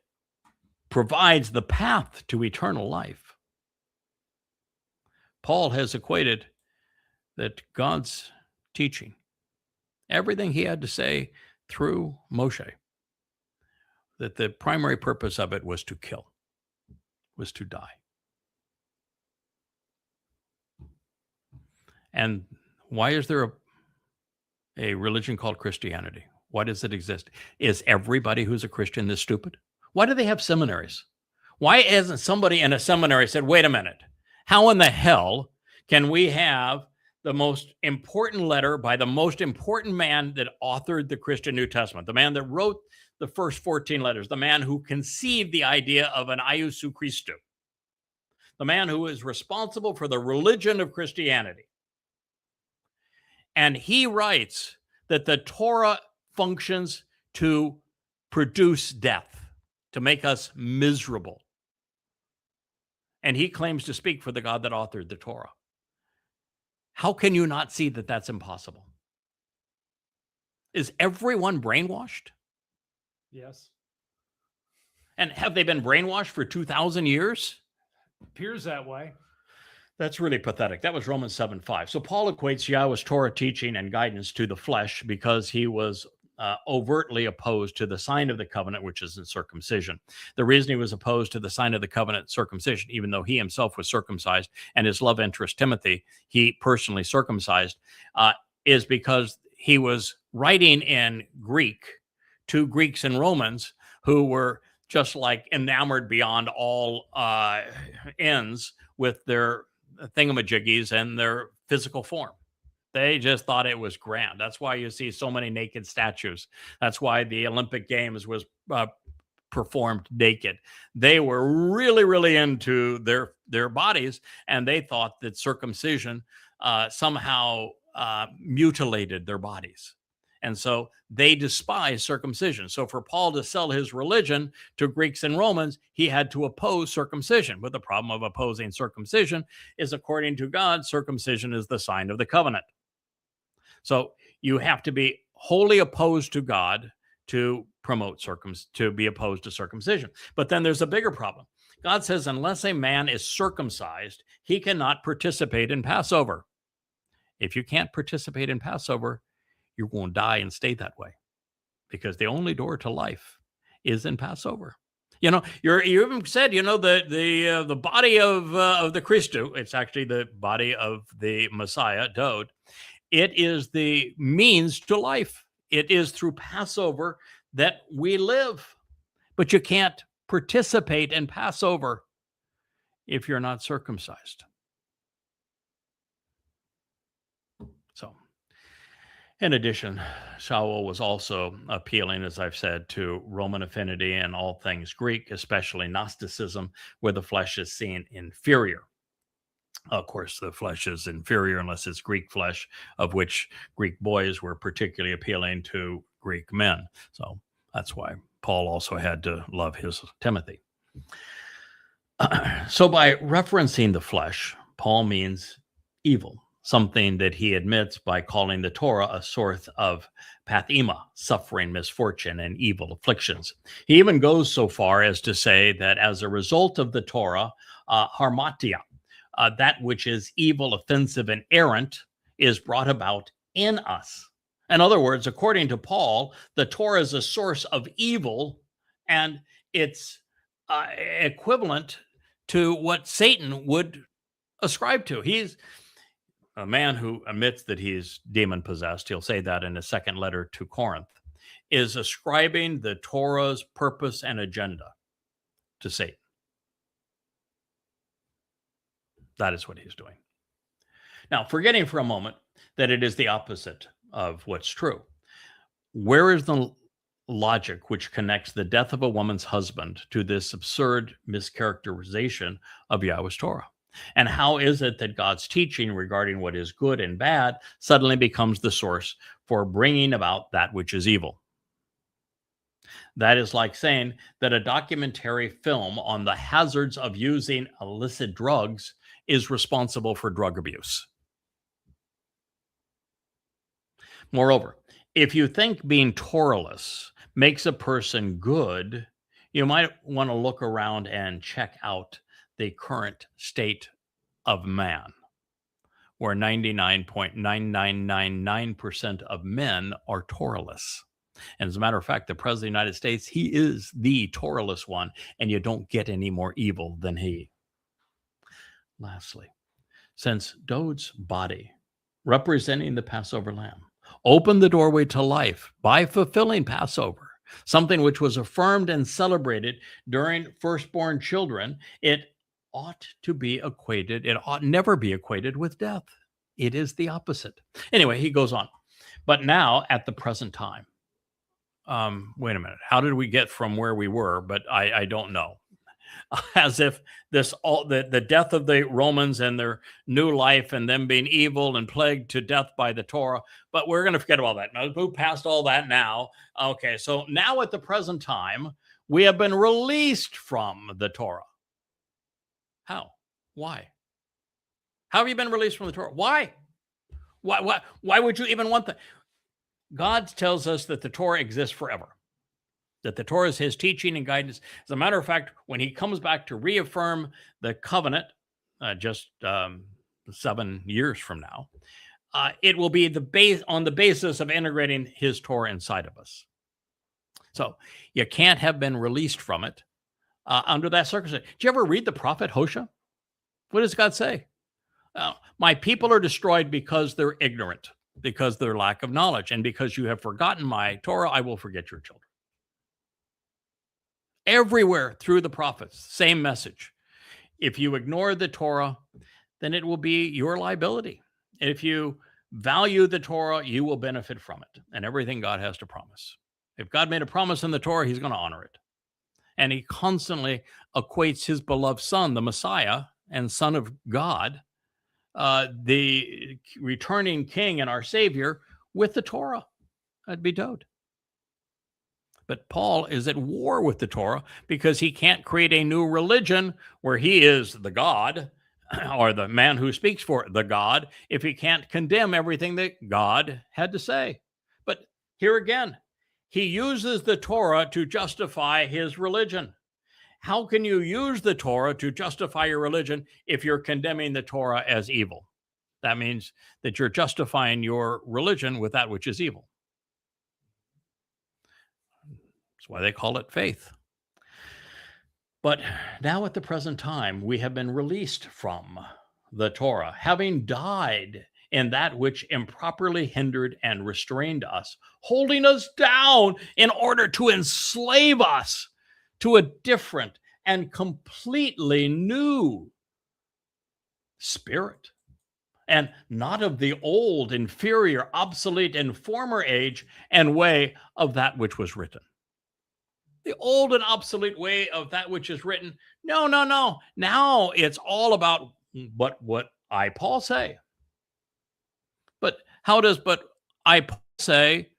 provides the path to eternal life, Paul has equated that God's teaching, everything he had to say through Moshe, that the primary purpose of it was to kill, was to die. And why is there a religion called Christianity? Why does it exist? Is everybody who's a Christian this stupid? Why do they have seminaries? Why hasn't somebody in a seminary said, wait a minute, how in the hell can we have the most important letter by the most important man that authored the Christian New Testament, the man that wrote the first 14 letters, the man who conceived the idea of an Iesou Christou, the man who is responsible for the religion of Christianity? And he writes that the Torah functions to produce death, to make us miserable. And he claims to speak for the God that authored the Torah. How can you not see that that's impossible? Is everyone brainwashed? Yes. And have they been brainwashed for 2,000 years? Appears that way. That's really pathetic. That was Romans 7:5. So Paul equates Yahweh's Torah teaching and guidance to the flesh because he was overtly opposed to the sign of the covenant, which is in circumcision. The reason he was opposed to the sign of the covenant, circumcision, even though he himself was circumcised and his love interest, Timothy, he personally circumcised, is because he was writing in Greek to Greeks and Romans who were just like enamored beyond all ends with their thingamajiggies and their physical form. They just thought it was grand. That's why you see so many naked statues. That's why the Olympic Games was performed naked. They were really, really into their bodies, and they thought that circumcision somehow mutilated their bodies. And so they despised circumcision. So for Paul to sell his religion to Greeks and Romans, he had to oppose circumcision. But the problem of opposing circumcision is, according to God, circumcision is the sign of the covenant. So you have to be wholly opposed to God to promote to be opposed to circumcision. But then there's a bigger problem. God says, unless a man is circumcised, he cannot participate in Passover. If you can't participate in Passover, you're going to die and stay that way, because the only door to life is in Passover. You know, you even said, you know, the body of the Christou, it's actually the body of the Messiah, Dowd. It is the means to life. It is through Passover that we live. But you can't participate in Passover if you're not circumcised. So, in addition, Shaul was also appealing, as I've said, to Roman affinity and all things Greek, especially Gnosticism, where the flesh is seen inferior. Of course, the flesh is inferior unless it's Greek flesh, of which Greek boys were particularly appealing to Greek men. So that's why Paul also had to love his Timothy. So by referencing the flesh, Paul means evil, something that he admits by calling the Torah a source of pathema, suffering, misfortune, and evil afflictions. He even goes so far as to say that as a result of the Torah, harmatia, that which is evil, offensive, and errant, is brought about in us. In other words, according to Paul, the Torah is a source of evil, and it's equivalent to what Satan would ascribe to. He's a man who admits that he's demon-possessed. He'll say that in his second letter to Corinth, is ascribing the Torah's purpose and agenda to Satan. That is what he's doing. Now, forgetting for a moment that it is the opposite of what's true, where is the logic which connects the death of a woman's husband to this absurd mischaracterization of Yahweh's Torah? And how is it that God's teaching regarding what is good and bad suddenly becomes the source for bringing about that which is evil? That is like saying that a documentary film on the hazards of using illicit drugs is responsible for drug abuse. Moreover, if you think being Torahless makes a person good, you might want to look around and check out the current state of man, where 99.9999% of men are Torahless. And as a matter of fact, the President of the United States, he is the Torahless one, and you don't get any more evil than he. Lastly, since Dowd's body, representing the Passover lamb, opened the doorway to life by fulfilling Passover, something which was affirmed and celebrated during firstborn children, it ought never be equated with death. It is the opposite. Anyway, he goes on. But now, at the present time, wait a minute. How did we get from where we were? But I don't know. as if the death of the Romans and their new life and them being evil and plagued to death by the Torah. But we're going to forget about that. Now, move past all that now. Okay, so now at the present time, we have been released from the Torah. How? Why? How have you been released from the Torah? Why? Why would you even want that? God tells us that the Torah exists forever, that the Torah is his teaching and guidance. As a matter of fact, when he comes back to reaffirm the covenant just 7 years from now, it will be on the basis of integrating his Torah inside of us. So you can't have been released from it under that circumstance. Did you ever read the prophet Hosea? What does God say? My people are destroyed because they're ignorant, because of their lack of knowledge, and because you have forgotten my Torah, I will forget your children. Everywhere through the prophets, same message. If you ignore the Torah, then it will be your liability. If you value the Torah, you will benefit from it and everything God has to promise. If God made a promise in the Torah, he's going to honor it. And he constantly equates his beloved son, the Messiah and Son of God, the returning King and our Savior, with the Torah. That'd be Dowd. But Paul is at war with the Torah because he can't create a new religion where he is the God or the man who speaks for the God if he can't condemn everything that God had to say. But here again, he uses the Torah to justify his religion. How can you use the Torah to justify your religion if you're condemning the Torah as evil? That means that you're justifying your religion with that which is evil. That's why they call it faith. But now at the present time, we have been released from the Torah, having died in that which improperly hindered and restrained us, holding us down in order to enslave us to a different and completely new spirit, and not of the old, inferior, obsolete, and former age and way of that which was written. The old and obsolete way of that which is written. No. Now it's all about what I, Paul, say. But how does I, Paul, say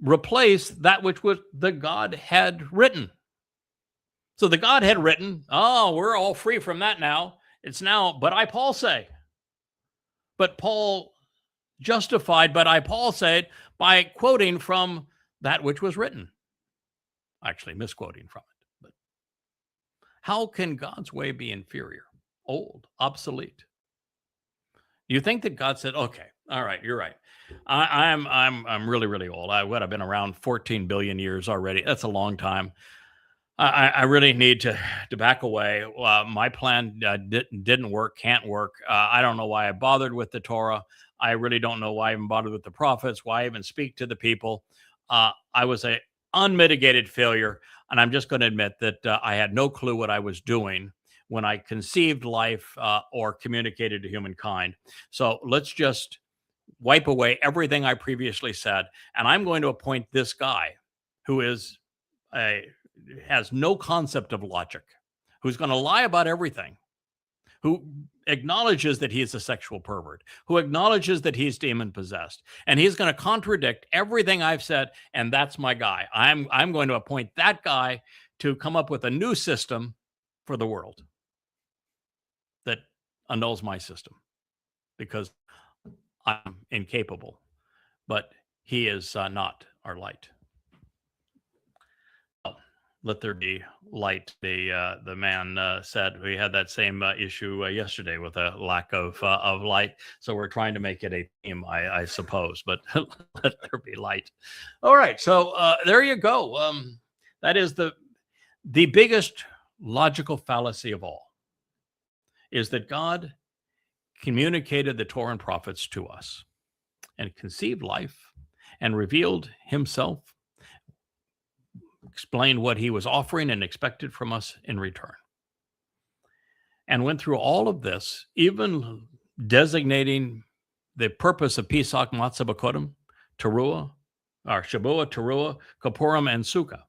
replace that which was the God had written? So the God had written, we're all free from that now. It's now, but I, Paul, say. But Paul justified, but I, Paul, said by quoting from that which was written. Actually, misquoting from it. But how can God's way be inferior, old, obsolete? You think that God said, okay, all right, you're right. I'm really, really old. I've been around 14 billion years already. That's a long time. I really need to back away. My plan didn't work, can't work. I don't know why I bothered with the Torah. I really don't know why I even bothered with the prophets, why I even speak to the people. I was a unmitigated failure, and I'm just going to admit that I had no clue what I was doing when I conceived life or communicated to humankind. So let's just wipe away everything I previously said, and I'm going to appoint this guy who has no concept of logic, who's going to lie about everything, who acknowledges that he is a sexual pervert, who acknowledges that he's demon possessed, and he's going to contradict everything I've said, and that's my guy. I'm going to appoint that guy to come up with a new system for the world that annuls my system because I'm incapable, but he is not our light. Let there be light. The man said we had that same issue yesterday with a lack of light. So we're trying to make it a theme, I suppose. But let there be light. All right. So there you go. That is the biggest logical fallacy of all, is that God communicated the Torah and prophets to us and conceived life and revealed himself, explained what he was offering and expected from us in return, and went through all of this, even designating the purpose of Pesach, Matzah, B'Kodim, Towrah, or Shabuah, Towrah, Kippurim, and Sukkah.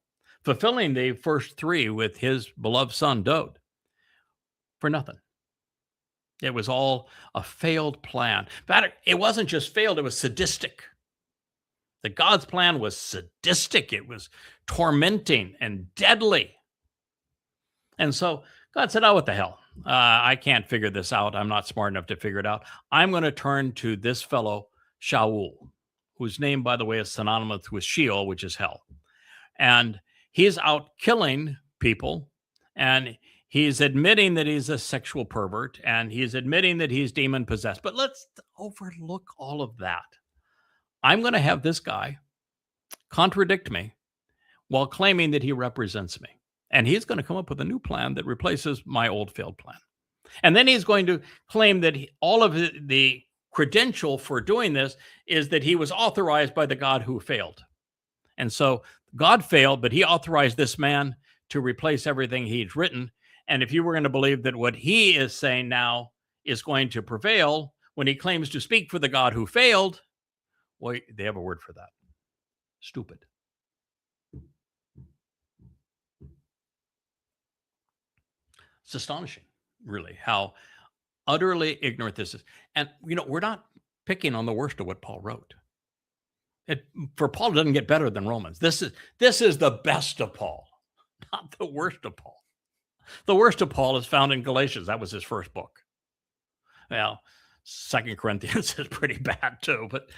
fulfilling the first three with his beloved son, Dowd, for nothing. It was all a failed plan. But it wasn't just failed, it was sadistic. That God's plan was sadistic. It was tormenting and deadly. And so God said, oh, what the hell? I can't figure this out. I'm not smart enough to figure it out. I'm going to turn to this fellow, Shaul, whose name, by the way, is synonymous with Sheol, which is hell. And he's out killing people, and he's admitting that he's a sexual pervert, and he's admitting that he's demon-possessed. But let's overlook all of that. I'm going to have this guy contradict me while claiming that he represents me. And he's going to come up with a new plan that replaces my old failed plan. And then he's going to claim that all of the credential for doing this is that he was authorized by the God who failed. And so God failed, but he authorized this man to replace everything he'd written. And if you were going to believe that what he is saying now is going to prevail when he claims to speak for the God who failed, well, they have a word for that. Stupid. It's astonishing, really, how utterly ignorant this is. And, we're not picking on the worst of what Paul wrote. For Paul, it doesn't get better than Romans. This is the best of Paul, not the worst of Paul. The worst of Paul is found in Galatians. That was his first book. Well, 2 Corinthians is pretty bad too, but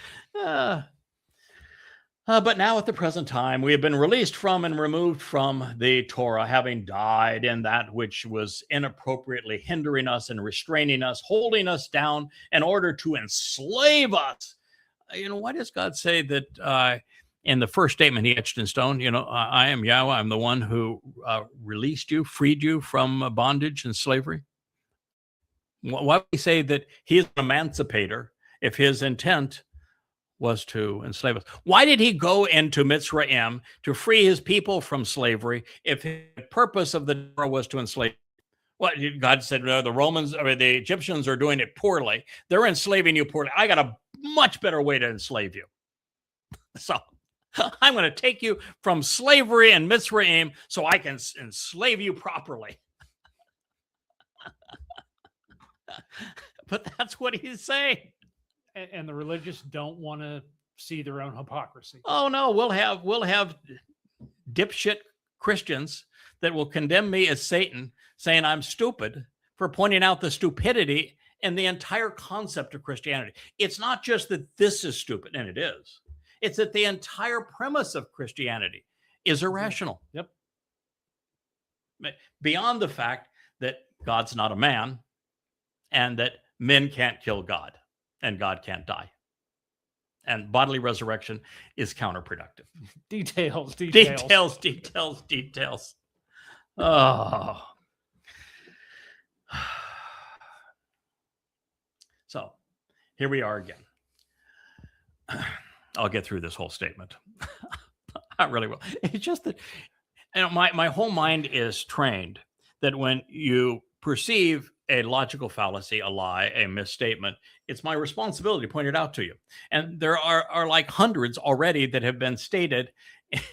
now at the present time, we have been released from and removed from the Torah, having died in that which was inappropriately hindering us and restraining us, holding us down in order to enslave us. Why does God say that in the first statement he etched in stone, I am Yahweh, I'm the one who released you, freed you from bondage and slavery? Why would he say that he is an emancipator if his intent was to enslave us? Why did he go into Mitzrayim to free his people from slavery if the purpose of the Torah was to enslave? Well, God said, no, the Romans or the Egyptians are doing it poorly. They're enslaving you poorly. I got a much better way to enslave you. So I'm going to take you from slavery and Mitzrayim so I can enslave you properly. But that's what he's saying. And the religious don't want to see their own hypocrisy. Oh no, we'll have dipshit Christians that will condemn me as Satan, saying I'm stupid for pointing out the stupidity in the entire concept of Christianity. It's not just that this is stupid, and it is. It's that the entire premise of Christianity is irrational. Yep. Beyond the fact that God's not a man and that men can't kill God and God can't die. And bodily resurrection is counterproductive. Details. Oh. So here we are again. I'll get through this whole statement. I really will. It's just that my whole mind is trained that when you perceive a logical fallacy, a lie, a misstatement, it's my responsibility to point it out to you. And there are like hundreds already that have been stated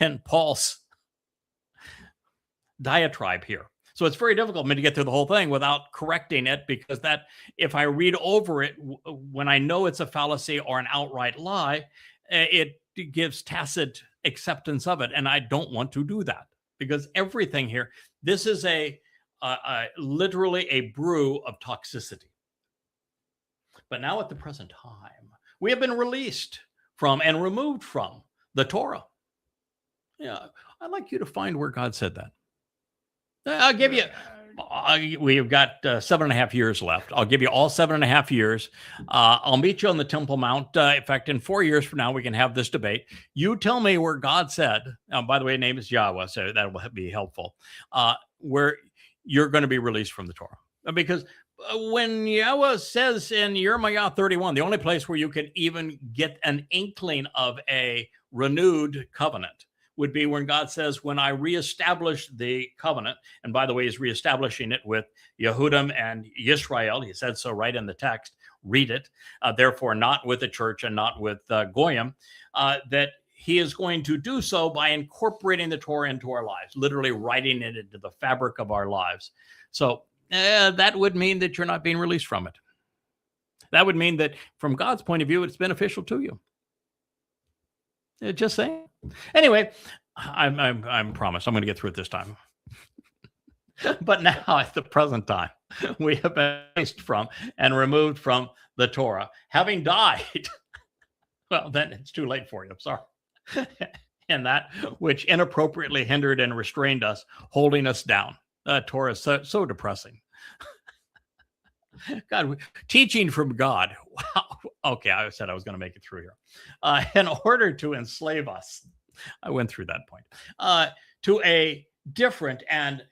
in Paul's diatribe here. So it's very difficult for me to get through the whole thing without correcting it, because that if I read over it, when I know it's a fallacy or an outright lie, it gives tacit acceptance of it. And I don't want to do that, because everything here, this is literally a brew of toxicity. But now at the present time, we have been released from and removed from the Torah. Yeah, I'd like you to find where God said that. I'll give you, we've got 7.5 years left. I'll give you all 7.5 years. I'll meet you on the Temple Mount. In fact, in 4 years from now, we can have this debate. You tell me where God said, by the way, name is Yahweh, so that will be helpful, where you're going to be released from the Torah. Because when Yahweh says in Jeremiah 31, the only place where you can even get an inkling of a renewed covenant would be when God says, when I reestablish the covenant, and by the way, he's reestablishing it with Yehudim and Yisrael. He said so right in the text. Read it. Therefore, not with the church and not with Goyim, that he is going to do so by incorporating the Torah into our lives, literally writing it into the fabric of our lives. So that would mean that you're not being released from it. That would mean that from God's point of view, it's beneficial to you. Just saying. Anyway, I'm promised I'm going to get through it this time. But now at the present time, we have been released from and removed from the Torah, having died. Well, then it's too late for you. I'm sorry. And that which inappropriately hindered and restrained us, holding us down. Torah is so depressing. God, teaching from God. Wow. Okay, I said I was going to make it through here. In order to enslave us, I went through that point, to a different and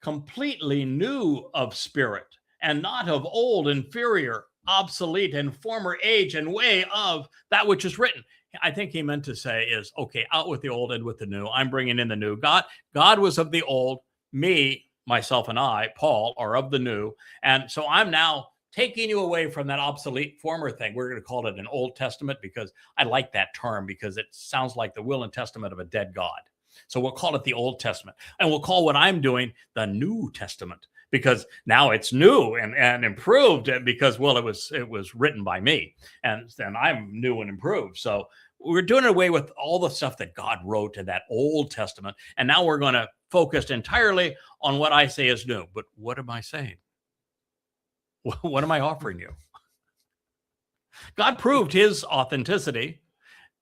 completely new of spirit, and not of old, inferior, obsolete, and former age and way of that which is written. I think he meant to say is, okay, out with the old and with the new. I'm bringing in the new. God was of the old. Me, myself, and I, Paul, are of the new. And so I'm now taking you away from that obsolete former thing. We're going to call it an Old Testament because I like that term because it sounds like the will and testament of a dead God. So we'll call it the Old Testament. And we'll call what I'm doing the New Testament because now it's new and improved because, well, it was written by me and I'm new and improved. So we're doing away with all the stuff that God wrote in that Old Testament. And now we're going to focus entirely on what I say is new. But what am I saying? What am I offering you? God proved his authenticity.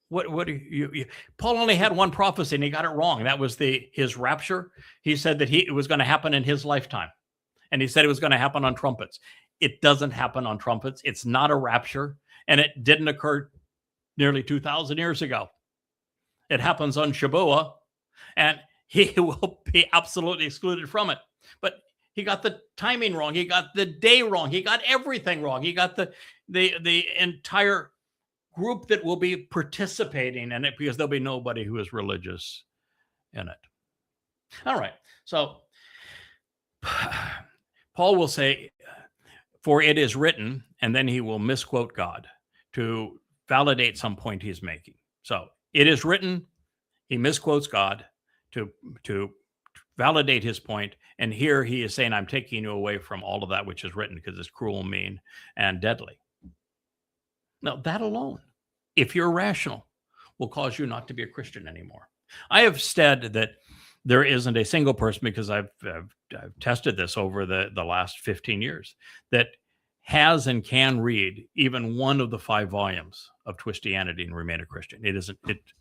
What do you Paul only had one prophecy and he got it wrong. That was his rapture. He said that it was going to happen in his lifetime. And he said it was going to happen on trumpets. It doesn't happen on trumpets. It's not a rapture. And it didn't occur nearly 2,000 years ago. It happens on Shavuah. And he will be absolutely excluded from it. But he got the timing wrong. He got the day wrong. He got everything wrong. He got the entire group that will be participating in it because there'll be nobody who is religious in it. All right. So Paul will say, for it is written, and then he will misquote God to validate some point he's making. So it is written, he misquotes God to validate his point. And here he is saying, I'm taking you away from all of that which is written because it's cruel, mean, and deadly. Now, that alone, if you're rational, will cause you not to be a Christian anymore. I have said that there isn't a single person, because I've tested this over the last 15 years, that has and can read even one of the 5 volumes of Twistianity and remain a Christian. It's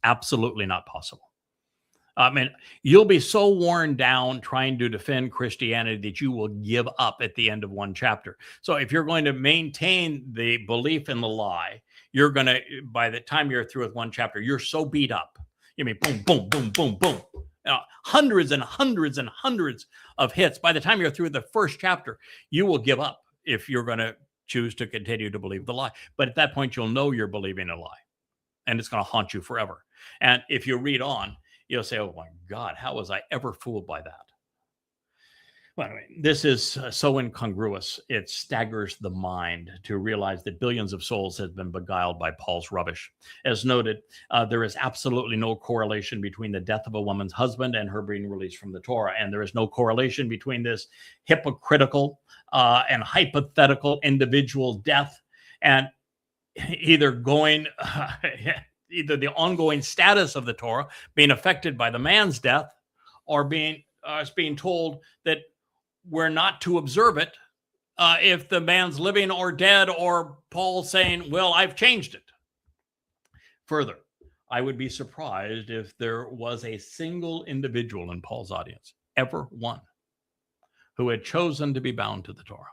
absolutely not possible. I mean, you'll be so worn down trying to defend Christianity that you will give up at the end of one chapter. So if you're going to maintain the belief in the lie, you're going to, by the time you're through with one chapter, you're so beat up. You mean, boom, boom, boom, boom, boom. Hundreds and hundreds and hundreds of hits. By the time you're through the first chapter, you will give up if you're going to choose to continue to believe the lie. But at that point, you'll know you're believing a lie, and it's going to haunt you forever. And if you read on, you'll say, oh my God, how was I ever fooled by that? Well, anyway, this is so incongruous. It staggers the mind to realize that billions of souls have been beguiled by Paul's rubbish. As noted, there is absolutely no correlation between the death of a woman's husband and her being released from the Torah. And there is no correlation between this hypocritical and hypothetical individual's death and either the ongoing status of the Torah being affected by the man's death, or being told that we're not to observe it if the man's living or dead, or Paul saying, well, I've changed it. Further, I would be surprised if there was a single individual in Paul's audience, ever one, who had chosen to be bound to the Torah.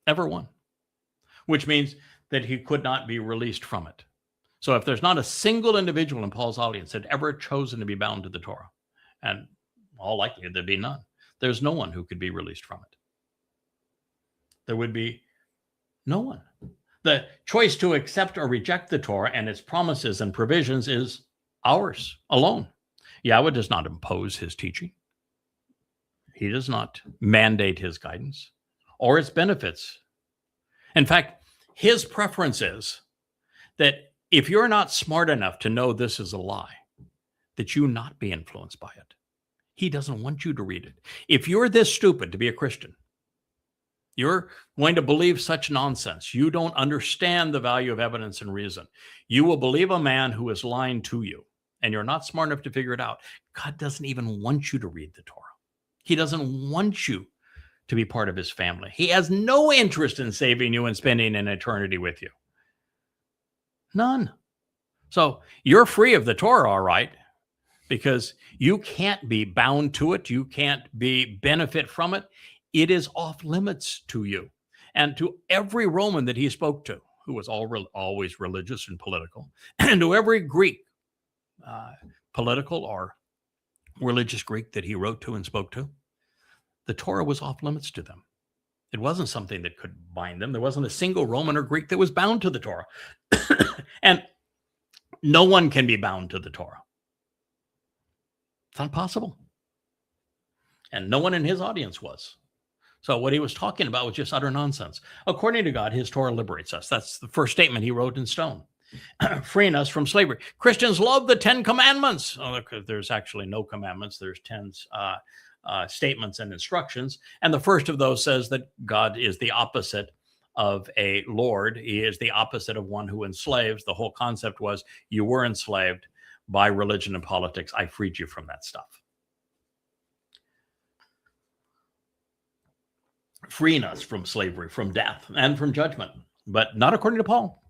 Ever one. Which means that he could not be released from it. So if there's not a single individual in Paul's audience that ever chosen to be bound to the Torah, and all likelihood there'd be none, there's no one who could be released from it. There would be no one. The choice to accept or reject the Torah and its promises and provisions is ours alone. Yahweh does not impose his teaching. He does not mandate his guidance or its benefits. In fact, his preference is that if you're not smart enough to know this is a lie, that you not be influenced by it. He doesn't want you to read it. If you're this stupid to be a Christian, you're going to believe such nonsense. You don't understand the value of evidence and reason. You will believe a man who is lying to you, and you're not smart enough to figure it out. God doesn't even want you to read the Torah. He doesn't want you to be part of his family. He has no interest in saving you and spending an eternity with you. None. So you're free of the Torah, all right, because you can't be bound to it. You can't benefit from it. It is off limits to you. And to every Roman that he spoke to, who was always religious and political, and to every Greek, political or religious Greek that he wrote to and spoke to, the Torah was off limits to them. It wasn't something that could bind them. There wasn't a single Roman or Greek that was bound to the Torah. And no one can be bound to the Torah. It's not possible. And no one in his audience was. So what he was talking about was just utter nonsense. According to God, his Torah liberates us. That's the first statement he wrote in stone, freeing us from slavery. Christians love the 10 commandments. Oh, look, there's actually no commandments. There's 10 statements and instructions. And the first of those says that God is the opposite of a Lord. He is the opposite of one who enslaves. The whole concept was you were enslaved by religion and politics. I freed you from that stuff. Freeing us from slavery, from death, and from judgment. But not according to Paul.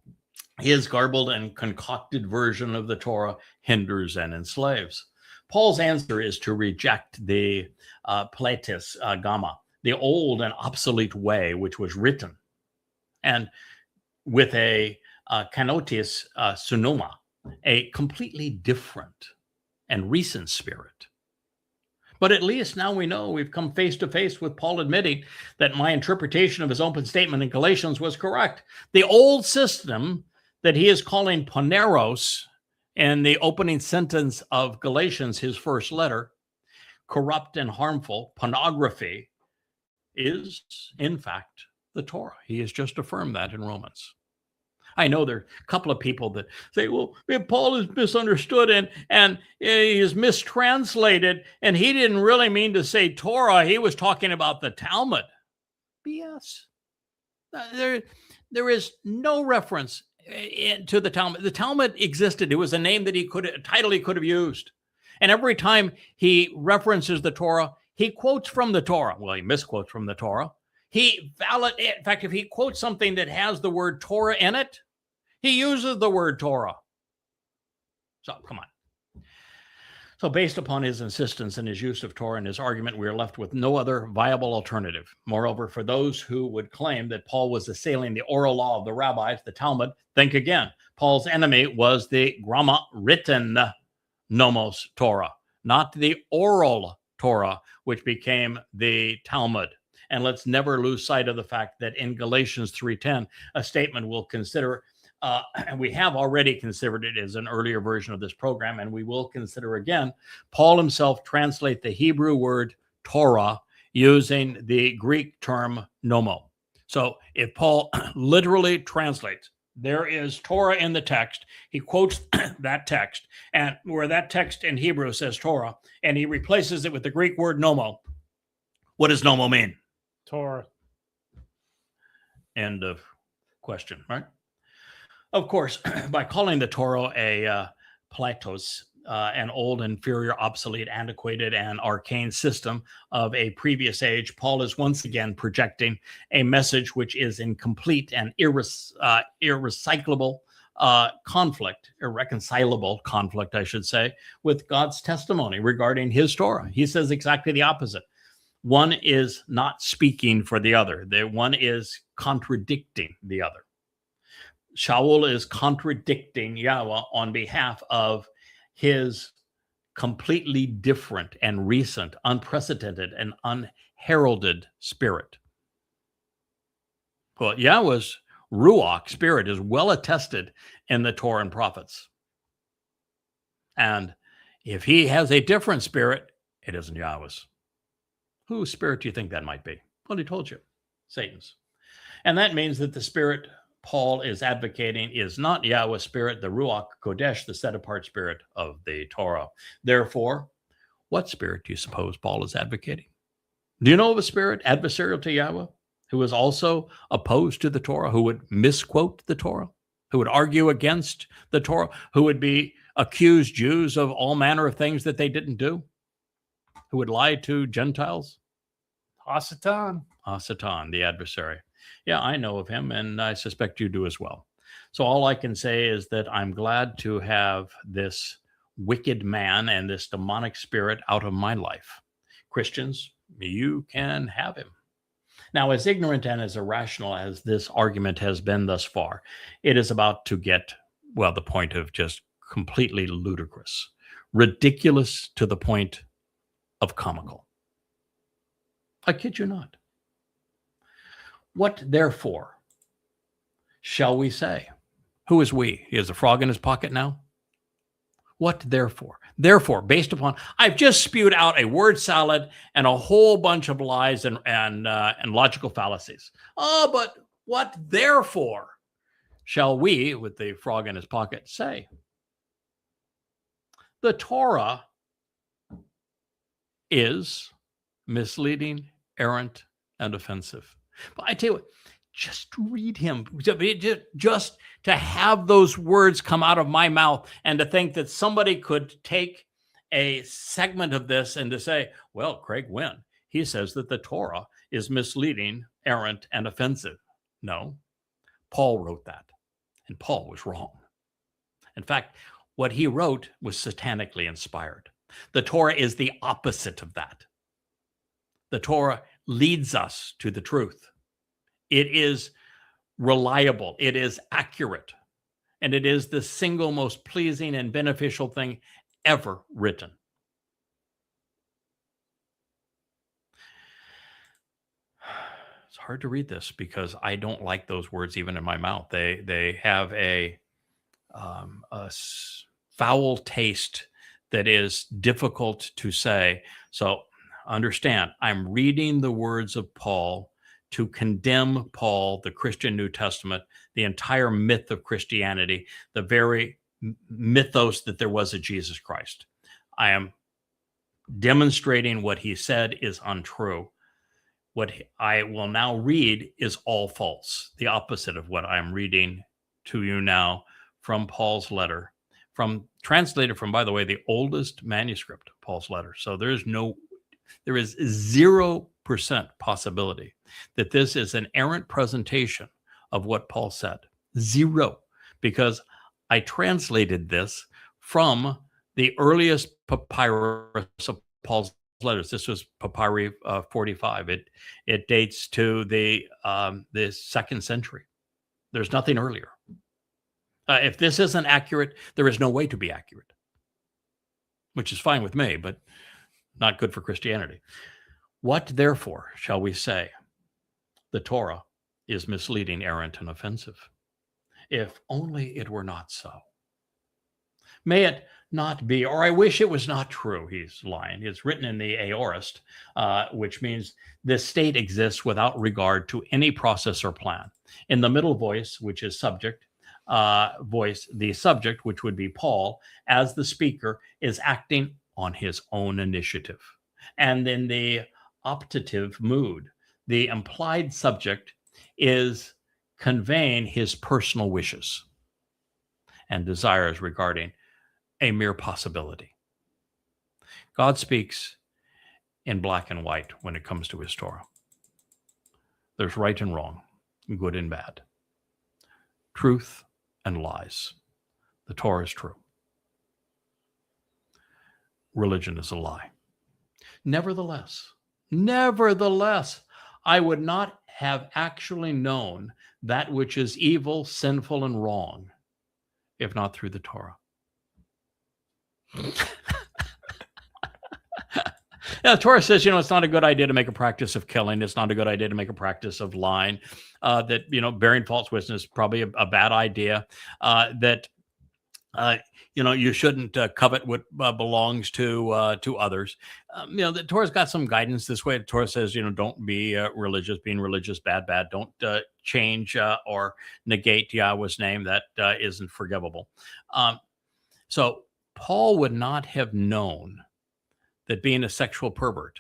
His garbled and concocted version of the Torah hinders and enslaves. Paul's answer is to reject the Platis Gamma, the old and obsolete way which was written, and with a Kanotis Sunoma, a completely different and recent spirit. But at least now we know we've come face to face with Paul admitting that my interpretation of his open statement in Galatians was correct. The old system that he is calling poneros in the opening sentence of Galatians, his first letter, corrupt and harmful, pornography, is in fact the Torah. He has just affirmed that in Romans. I know there are a couple of people that say, well, Paul is misunderstood and he is mistranslated, and he didn't really mean to say Torah. He was talking about the Talmud. BS. There is no reference to the Talmud. The Talmud existed. It was a name that a title he could have used. And every time he references the Torah, he quotes from the Torah. Well, he misquotes from the Torah. In fact, if he quotes something that has the word Torah in it, he uses the word Torah. So, come on. So, based upon his insistence and his use of Torah in his argument, we are left with no other viable alternative. Moreover, for those who would claim that Paul was assailing the oral law of the rabbis, the Talmud, think again. Paul's enemy was the gramma written nomos Torah, not the oral Torah, which became the Talmud. And let's never lose sight of the fact that in Galatians 3:10, a statement we'll consider, we have already considered it as an earlier version of this program, and we will consider again. Paul himself translates the Hebrew word Torah using the Greek term nomo. So if Paul literally translates, there is Torah in the text, he quotes that text, and where that text in Hebrew says Torah, and he replaces it with the Greek word nomo. What does nomo mean? Torah. End of question, right? Of course, by calling the Torah a Platos, an old, inferior, obsolete, antiquated, and arcane system of a previous age, Paul is once again projecting a message which is in complete and irreconcilable conflict, I should say, with God's testimony regarding his Torah. He says exactly the opposite. One is not speaking for the other. The one is contradicting the other. Shaul is contradicting Yahweh on behalf of his completely different and recent, unprecedented and unheralded spirit. Well, Yahweh's Ruach spirit is well attested in the Torah and prophets. And if he has a different spirit, it isn't Yahweh's. Whose spirit do you think that might be? Well, he told you, Satan's. And that means that the spirit Paul is advocating is not Yahweh's spirit, the Ruach Kodesh, the set-apart spirit of the Torah. Therefore, what spirit do you suppose Paul is advocating? Do you know of a spirit adversarial to Yahweh who is also opposed to the Torah, who would misquote the Torah, who would argue against the Torah, who would accuse Jews of all manner of things that they didn't do, who would lie to Gentiles? Hasatan, the adversary. Yeah, I know of him, and I suspect you do as well. So all I can say is that I'm glad to have this wicked man and this demonic spirit out of my life. Christians, you can have him. Now, as ignorant and as irrational as this argument has been thus far, it is about to get, well, the point of just completely ludicrous, ridiculous to the point of comical. I kid you not. What, therefore, shall we say? Who is we? He has a frog in his pocket now? What, therefore? Therefore, based upon, I've just spewed out a word salad and a whole bunch of lies and logical fallacies. Oh, but what, therefore, shall we, with the frog in his pocket, say? The Torah is misleading, errant, and offensive. But I tell you what, just read him. Just to have those words come out of my mouth and to think that somebody could take a segment of this and to say, well, Craig Winn, he says that the Torah is misleading, errant, and offensive. No, Paul wrote that, and Paul was wrong. In fact, what he wrote was satanically inspired. The Torah is the opposite of that. The Torah leads us to the truth. It is reliable. It is accurate. And it is the single most pleasing and beneficial thing ever written. It's hard to read this because I don't like those words even in my mouth. They have a foul taste that is difficult to say. So understand, I'm reading the words of Paul to condemn Paul, the Christian New Testament, the entire myth of Christianity, the very mythos that there was a Jesus Christ. I am demonstrating what he said is untrue. What I will now read is all false, the opposite of what I'm reading to you now from Paul's letter, translated from, by the way, the oldest manuscript of Paul's letter. So there is 0% possibility that this is an errant presentation of what Paul said. 0, because I translated this from the earliest papyrus of Paul's letters. This was Papyri 45. It dates to the 2nd century. There's nothing earlier. If this isn't accurate, there is no way to be accurate, which is fine with me, but not good for Christianity. What, therefore, shall we say? The Torah is misleading, errant, and offensive. If only it were not so. May it not be, or I wish it was not true. He's lying. It's written in the aorist, which means this state exists without regard to any process or plan. In the middle voice, which is subject, the subject, which would be Paul, as the speaker, is acting on his own initiative. And in the optative mood, the implied subject is conveying his personal wishes and desires regarding a mere possibility. God speaks in black and white when it comes to his Torah. There's right and wrong, good and bad, truth and lies. The Torah is true. Religion is a lie. Nevertheless, I would not have actually known that which is evil, sinful, and wrong, if not through the Torah. The Torah says, it's not a good idea to make a practice of killing. It's not a good idea to make a practice of lying. That, bearing false witness is probably a bad idea. That You shouldn't covet what belongs to others. The Torah's got some guidance this way. The Torah says, don't be religious. Being religious, bad. Don't change or negate Yahweh's name. That isn't forgivable. So Paul would not have known that being a sexual pervert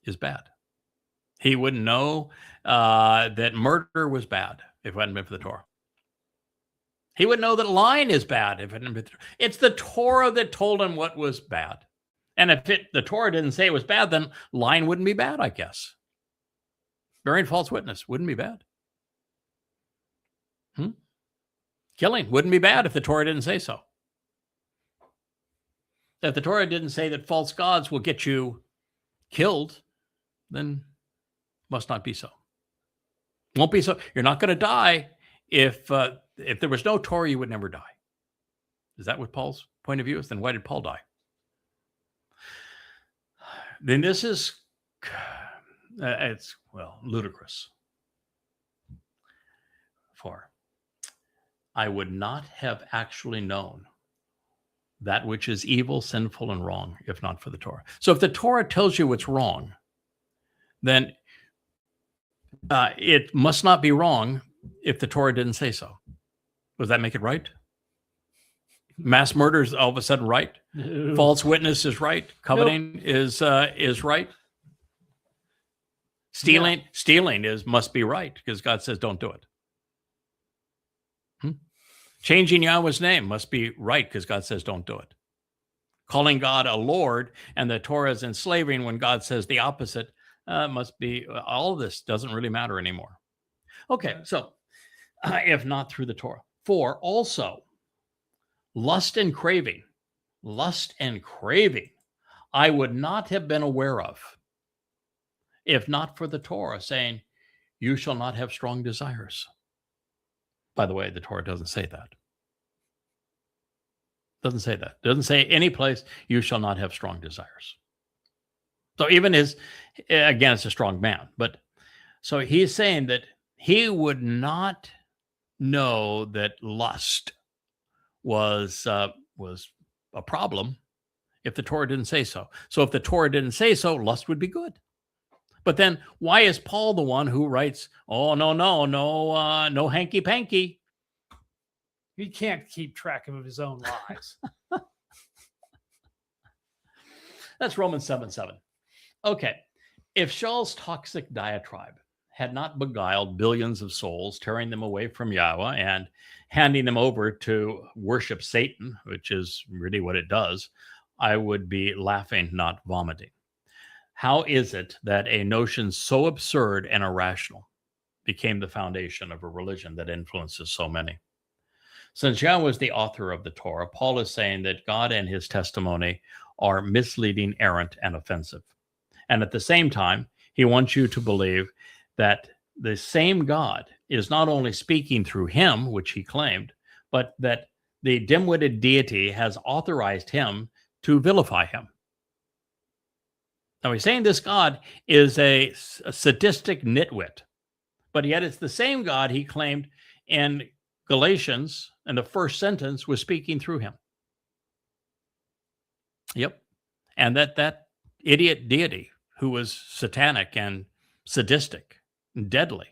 is bad. He wouldn't know that murder was bad if it hadn't been for the Torah. He would know that lying is bad if it hadn't been for the Torah. It's the Torah that told him what was bad. And if the Torah didn't say it was bad, then lying wouldn't be bad, I guess. Bearing false witness wouldn't be bad. Killing wouldn't be bad if the Torah didn't say so. If the Torah didn't say that false gods will get you killed, then must not be so. Won't be so. You're not going to die. If there was no Torah, you would never die. Is that what Paul's point of view is? Then why did Paul die? Then this is, ludicrous. For I would not have actually known that which is evil, sinful, and wrong, if not for the Torah. So if the Torah tells you what's wrong, then it must not be wrong if the Torah didn't say so. Does that make it right? Mass murder is all of a sudden right? No. False witness is right? Coveting is right? Stealing must be right because God says don't do it. Changing Yahweh's name must be right because God says don't do it. Calling God a Lord and the Torah is enslaving when God says the opposite must be, all of this doesn't really matter anymore. Okay, so if not through the Torah. 4, also, lust and craving, I would not have been aware of if not for the Torah saying, you shall not have strong desires. By the way, the Torah doesn't say that. Doesn't say that. Doesn't say any place, you shall not have strong desires. So even again, it's a strong man. But so he's saying that he would not know that lust was a problem if the Torah didn't say so. So if the Torah didn't say so, lust would be good. But then why is Paul the one who writes, oh, no hanky-panky? He can't keep track of his own lies. That's Romans 7:7. Okay. If Shaul's toxic diatribe had not beguiled billions of souls, tearing them away from Yahweh and handing them over to worship Satan, which is really what it does, I would be laughing, not vomiting. How is it that a notion so absurd and irrational became the foundation of a religion that influences so many? Since Yahweh is the author of the Torah, Paul is saying that God and his testimony are misleading, errant, and offensive. And at the same time, he wants you to believe that the same God is not only speaking through him, which he claimed, but that the dim-witted deity has authorized him to vilify him. Now, he's saying this God is a sadistic nitwit, but yet it's the same God he claimed in Galatians, and the first sentence was speaking through him. Yep. And that idiot deity who was satanic and sadistic and deadly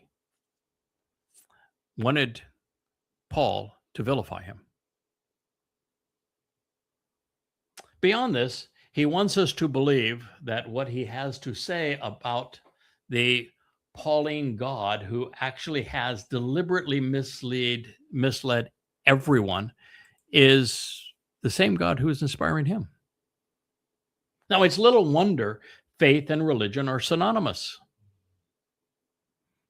wanted Paul to vilify him. Beyond this, he wants us to believe that what he has to say about the Pauline God, who actually has deliberately misled everyone, is the same God who is inspiring him. Now, it's little wonder faith and religion are synonymous,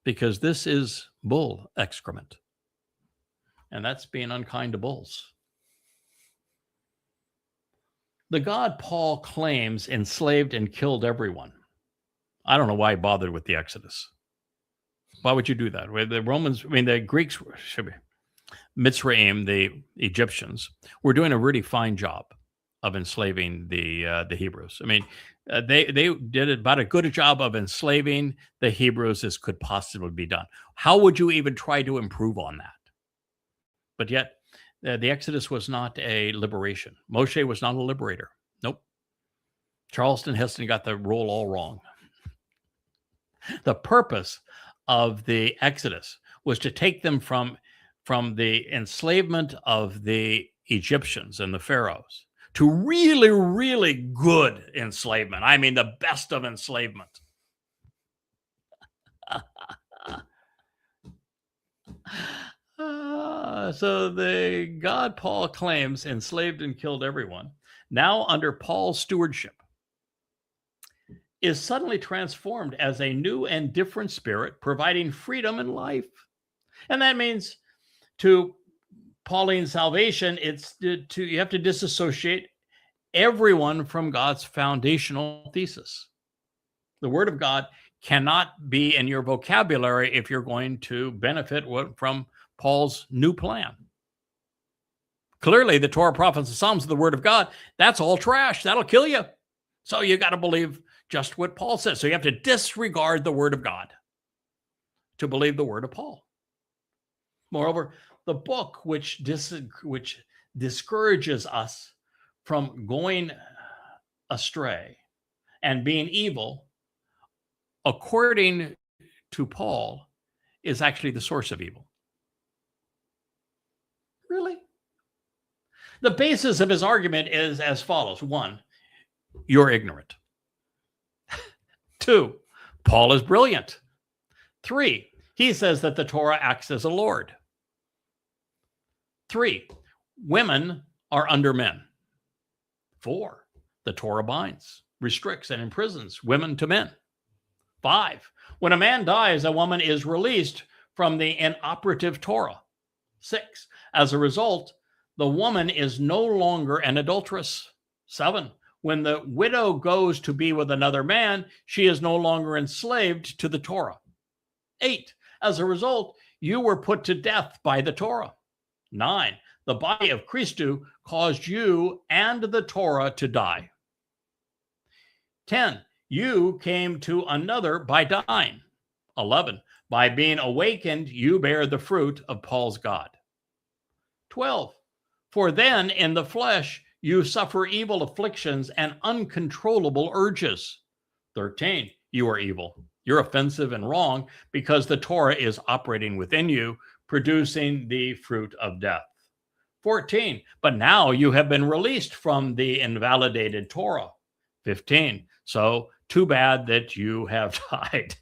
because this is bull excrement, and that's being unkind to bulls. The God Paul claims enslaved and killed everyone. I don't know why he bothered with the Exodus. Why would you do that? The Greeks, Mitzrayim, the Egyptians, were doing a really fine job of enslaving the Hebrews. They did about a good job of enslaving the Hebrews as could possibly be done. How would you even try to improve on that? But yet, The Exodus was not a liberation. Moshe was not a liberator. Nope. Charleston Heston got the role all wrong. The purpose of the Exodus was to take them from the enslavement of the Egyptians and the pharaohs to really, really good enslavement. I mean, the best of enslavement. So the God Paul claims enslaved and killed everyone, now under Paul's stewardship, is suddenly transformed as a new and different spirit, providing freedom and life. And that means to Pauline's salvation, you have to disassociate everyone from God's foundational thesis. The Word of God cannot be in your vocabulary if you're going to benefit from Paul's new plan. Clearly, the Torah, prophets, and Psalms of the Word of God, that's all trash. That'll kill you. So you got to believe just what Paul says. So you have to disregard the Word of God to believe the word of Paul. Moreover, the book which discourages us from going astray and being evil, according to Paul, is actually the source of evil. Really? The basis of his argument is as follows. 1, you're ignorant. 2, Paul is brilliant. 3, he says that the Torah acts as a lord. 3, women are under men. 4, the Torah binds, restricts, and imprisons women to men. 5, when a man dies, a woman is released from the inoperative Torah. 6, as a result, the woman is no longer an adulteress. 7, when the widow goes to be with another man, she is no longer enslaved to the Torah. 8, as a result, you were put to death by the Torah. 9, the body of Christou caused you and the Torah to die. 10, you came to another by dying. 11, by being awakened, you bear the fruit of Paul's God. 12, for then in the flesh, you suffer evil afflictions and uncontrollable urges. 13, you are evil. You're offensive and wrong because the Torah is operating within you, producing the fruit of death. 14, but now you have been released from the invalidated Torah. 15, so too bad that you have died.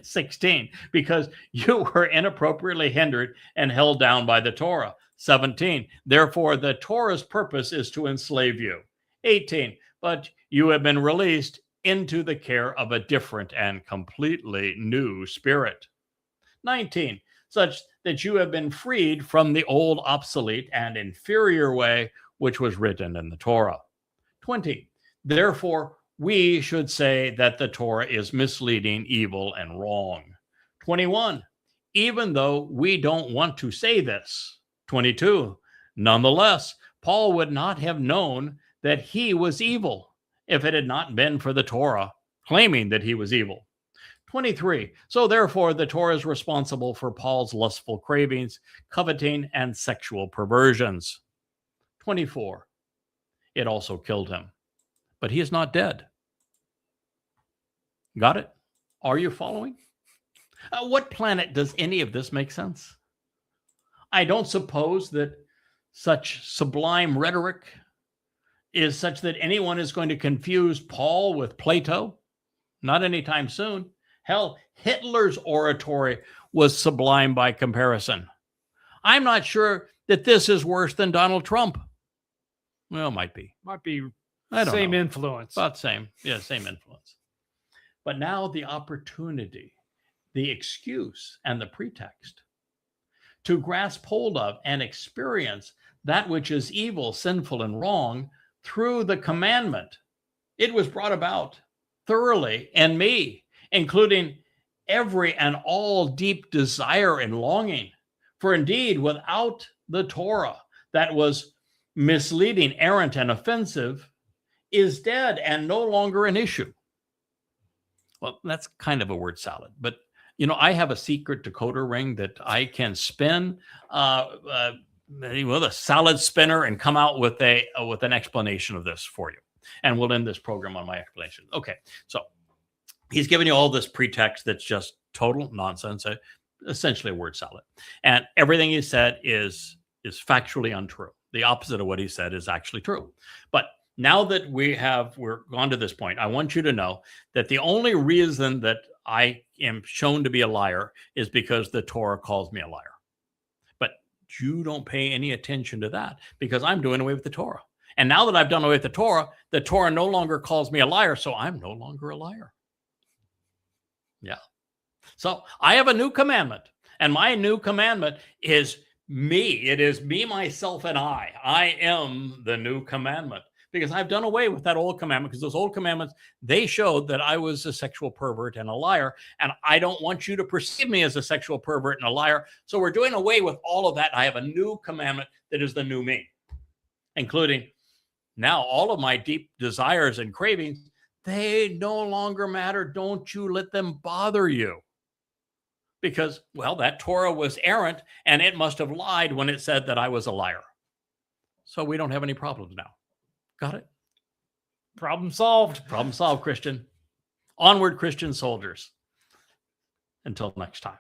16, because you were inappropriately hindered and held down by the Torah. 17, therefore the Torah's purpose is to enslave you. 18, but you have been released into the care of a different and completely new spirit. 19, such that you have been freed from the old, obsolete, and inferior way which was written in the Torah. 20, therefore we should say that the Torah is misleading, evil, and wrong. 21, even though we don't want to say this. 22, nonetheless, Paul would not have known that he was evil if it had not been for the Torah claiming that he was evil. 23, so therefore the Torah is responsible for Paul's lustful cravings, coveting, and sexual perversions. 24, it also killed him, but he is not dead. Got it? Are you following? What planet does any of this make sense? I don't suppose that such sublime rhetoric is such that anyone is going to confuse Paul with Plato. Not anytime soon. Hell, Hitler's oratory was sublime by comparison. I'm not sure that this is worse than Donald Trump. Well, might be. Might be I don't same know. influence. About same. Yeah, same influence. But now the opportunity, the excuse, and the pretext to grasp hold of and experience that which is evil, sinful, and wrong through the commandment. It was brought about thoroughly in me, including every and all deep desire and longing. For indeed, without the Torah that was misleading, errant, and offensive, is dead and no longer an issue. Well, that's kind of a word salad, but you know, I have a secret decoder ring that I can spin a salad spinner and come out with an explanation of this for you. And we'll end this program on my explanation. Okay, so he's giving you all this pretext that's just total nonsense, essentially a word salad. And everything he said is factually untrue. The opposite of what he said is actually true. But now that we're gone to this point, I want you to know that the only reason that I am shown to be a liar is because the Torah calls me a liar. But you don't pay any attention to that because I'm doing away with the Torah. And now that I've done away with the Torah no longer calls me a liar, so I'm no longer a liar. Yeah. So I have a new commandment, and my new commandment is me. It is me, myself, and I. I am the new commandment because I've done away with that old commandment, because those old commandments, they showed that I was a sexual pervert and a liar, and I don't want you to perceive me as a sexual pervert and a liar. So we're doing away with all of that. I have a new commandment that is the new me, including now all of my deep desires and cravings. They no longer matter. Don't you let them bother you. Because, well, that Torah was errant, and it must have lied when it said that I was a liar. So we don't have any problems now. Got it? Problem solved. Problem solved, Christian. Onward, Christian soldiers. Until next time.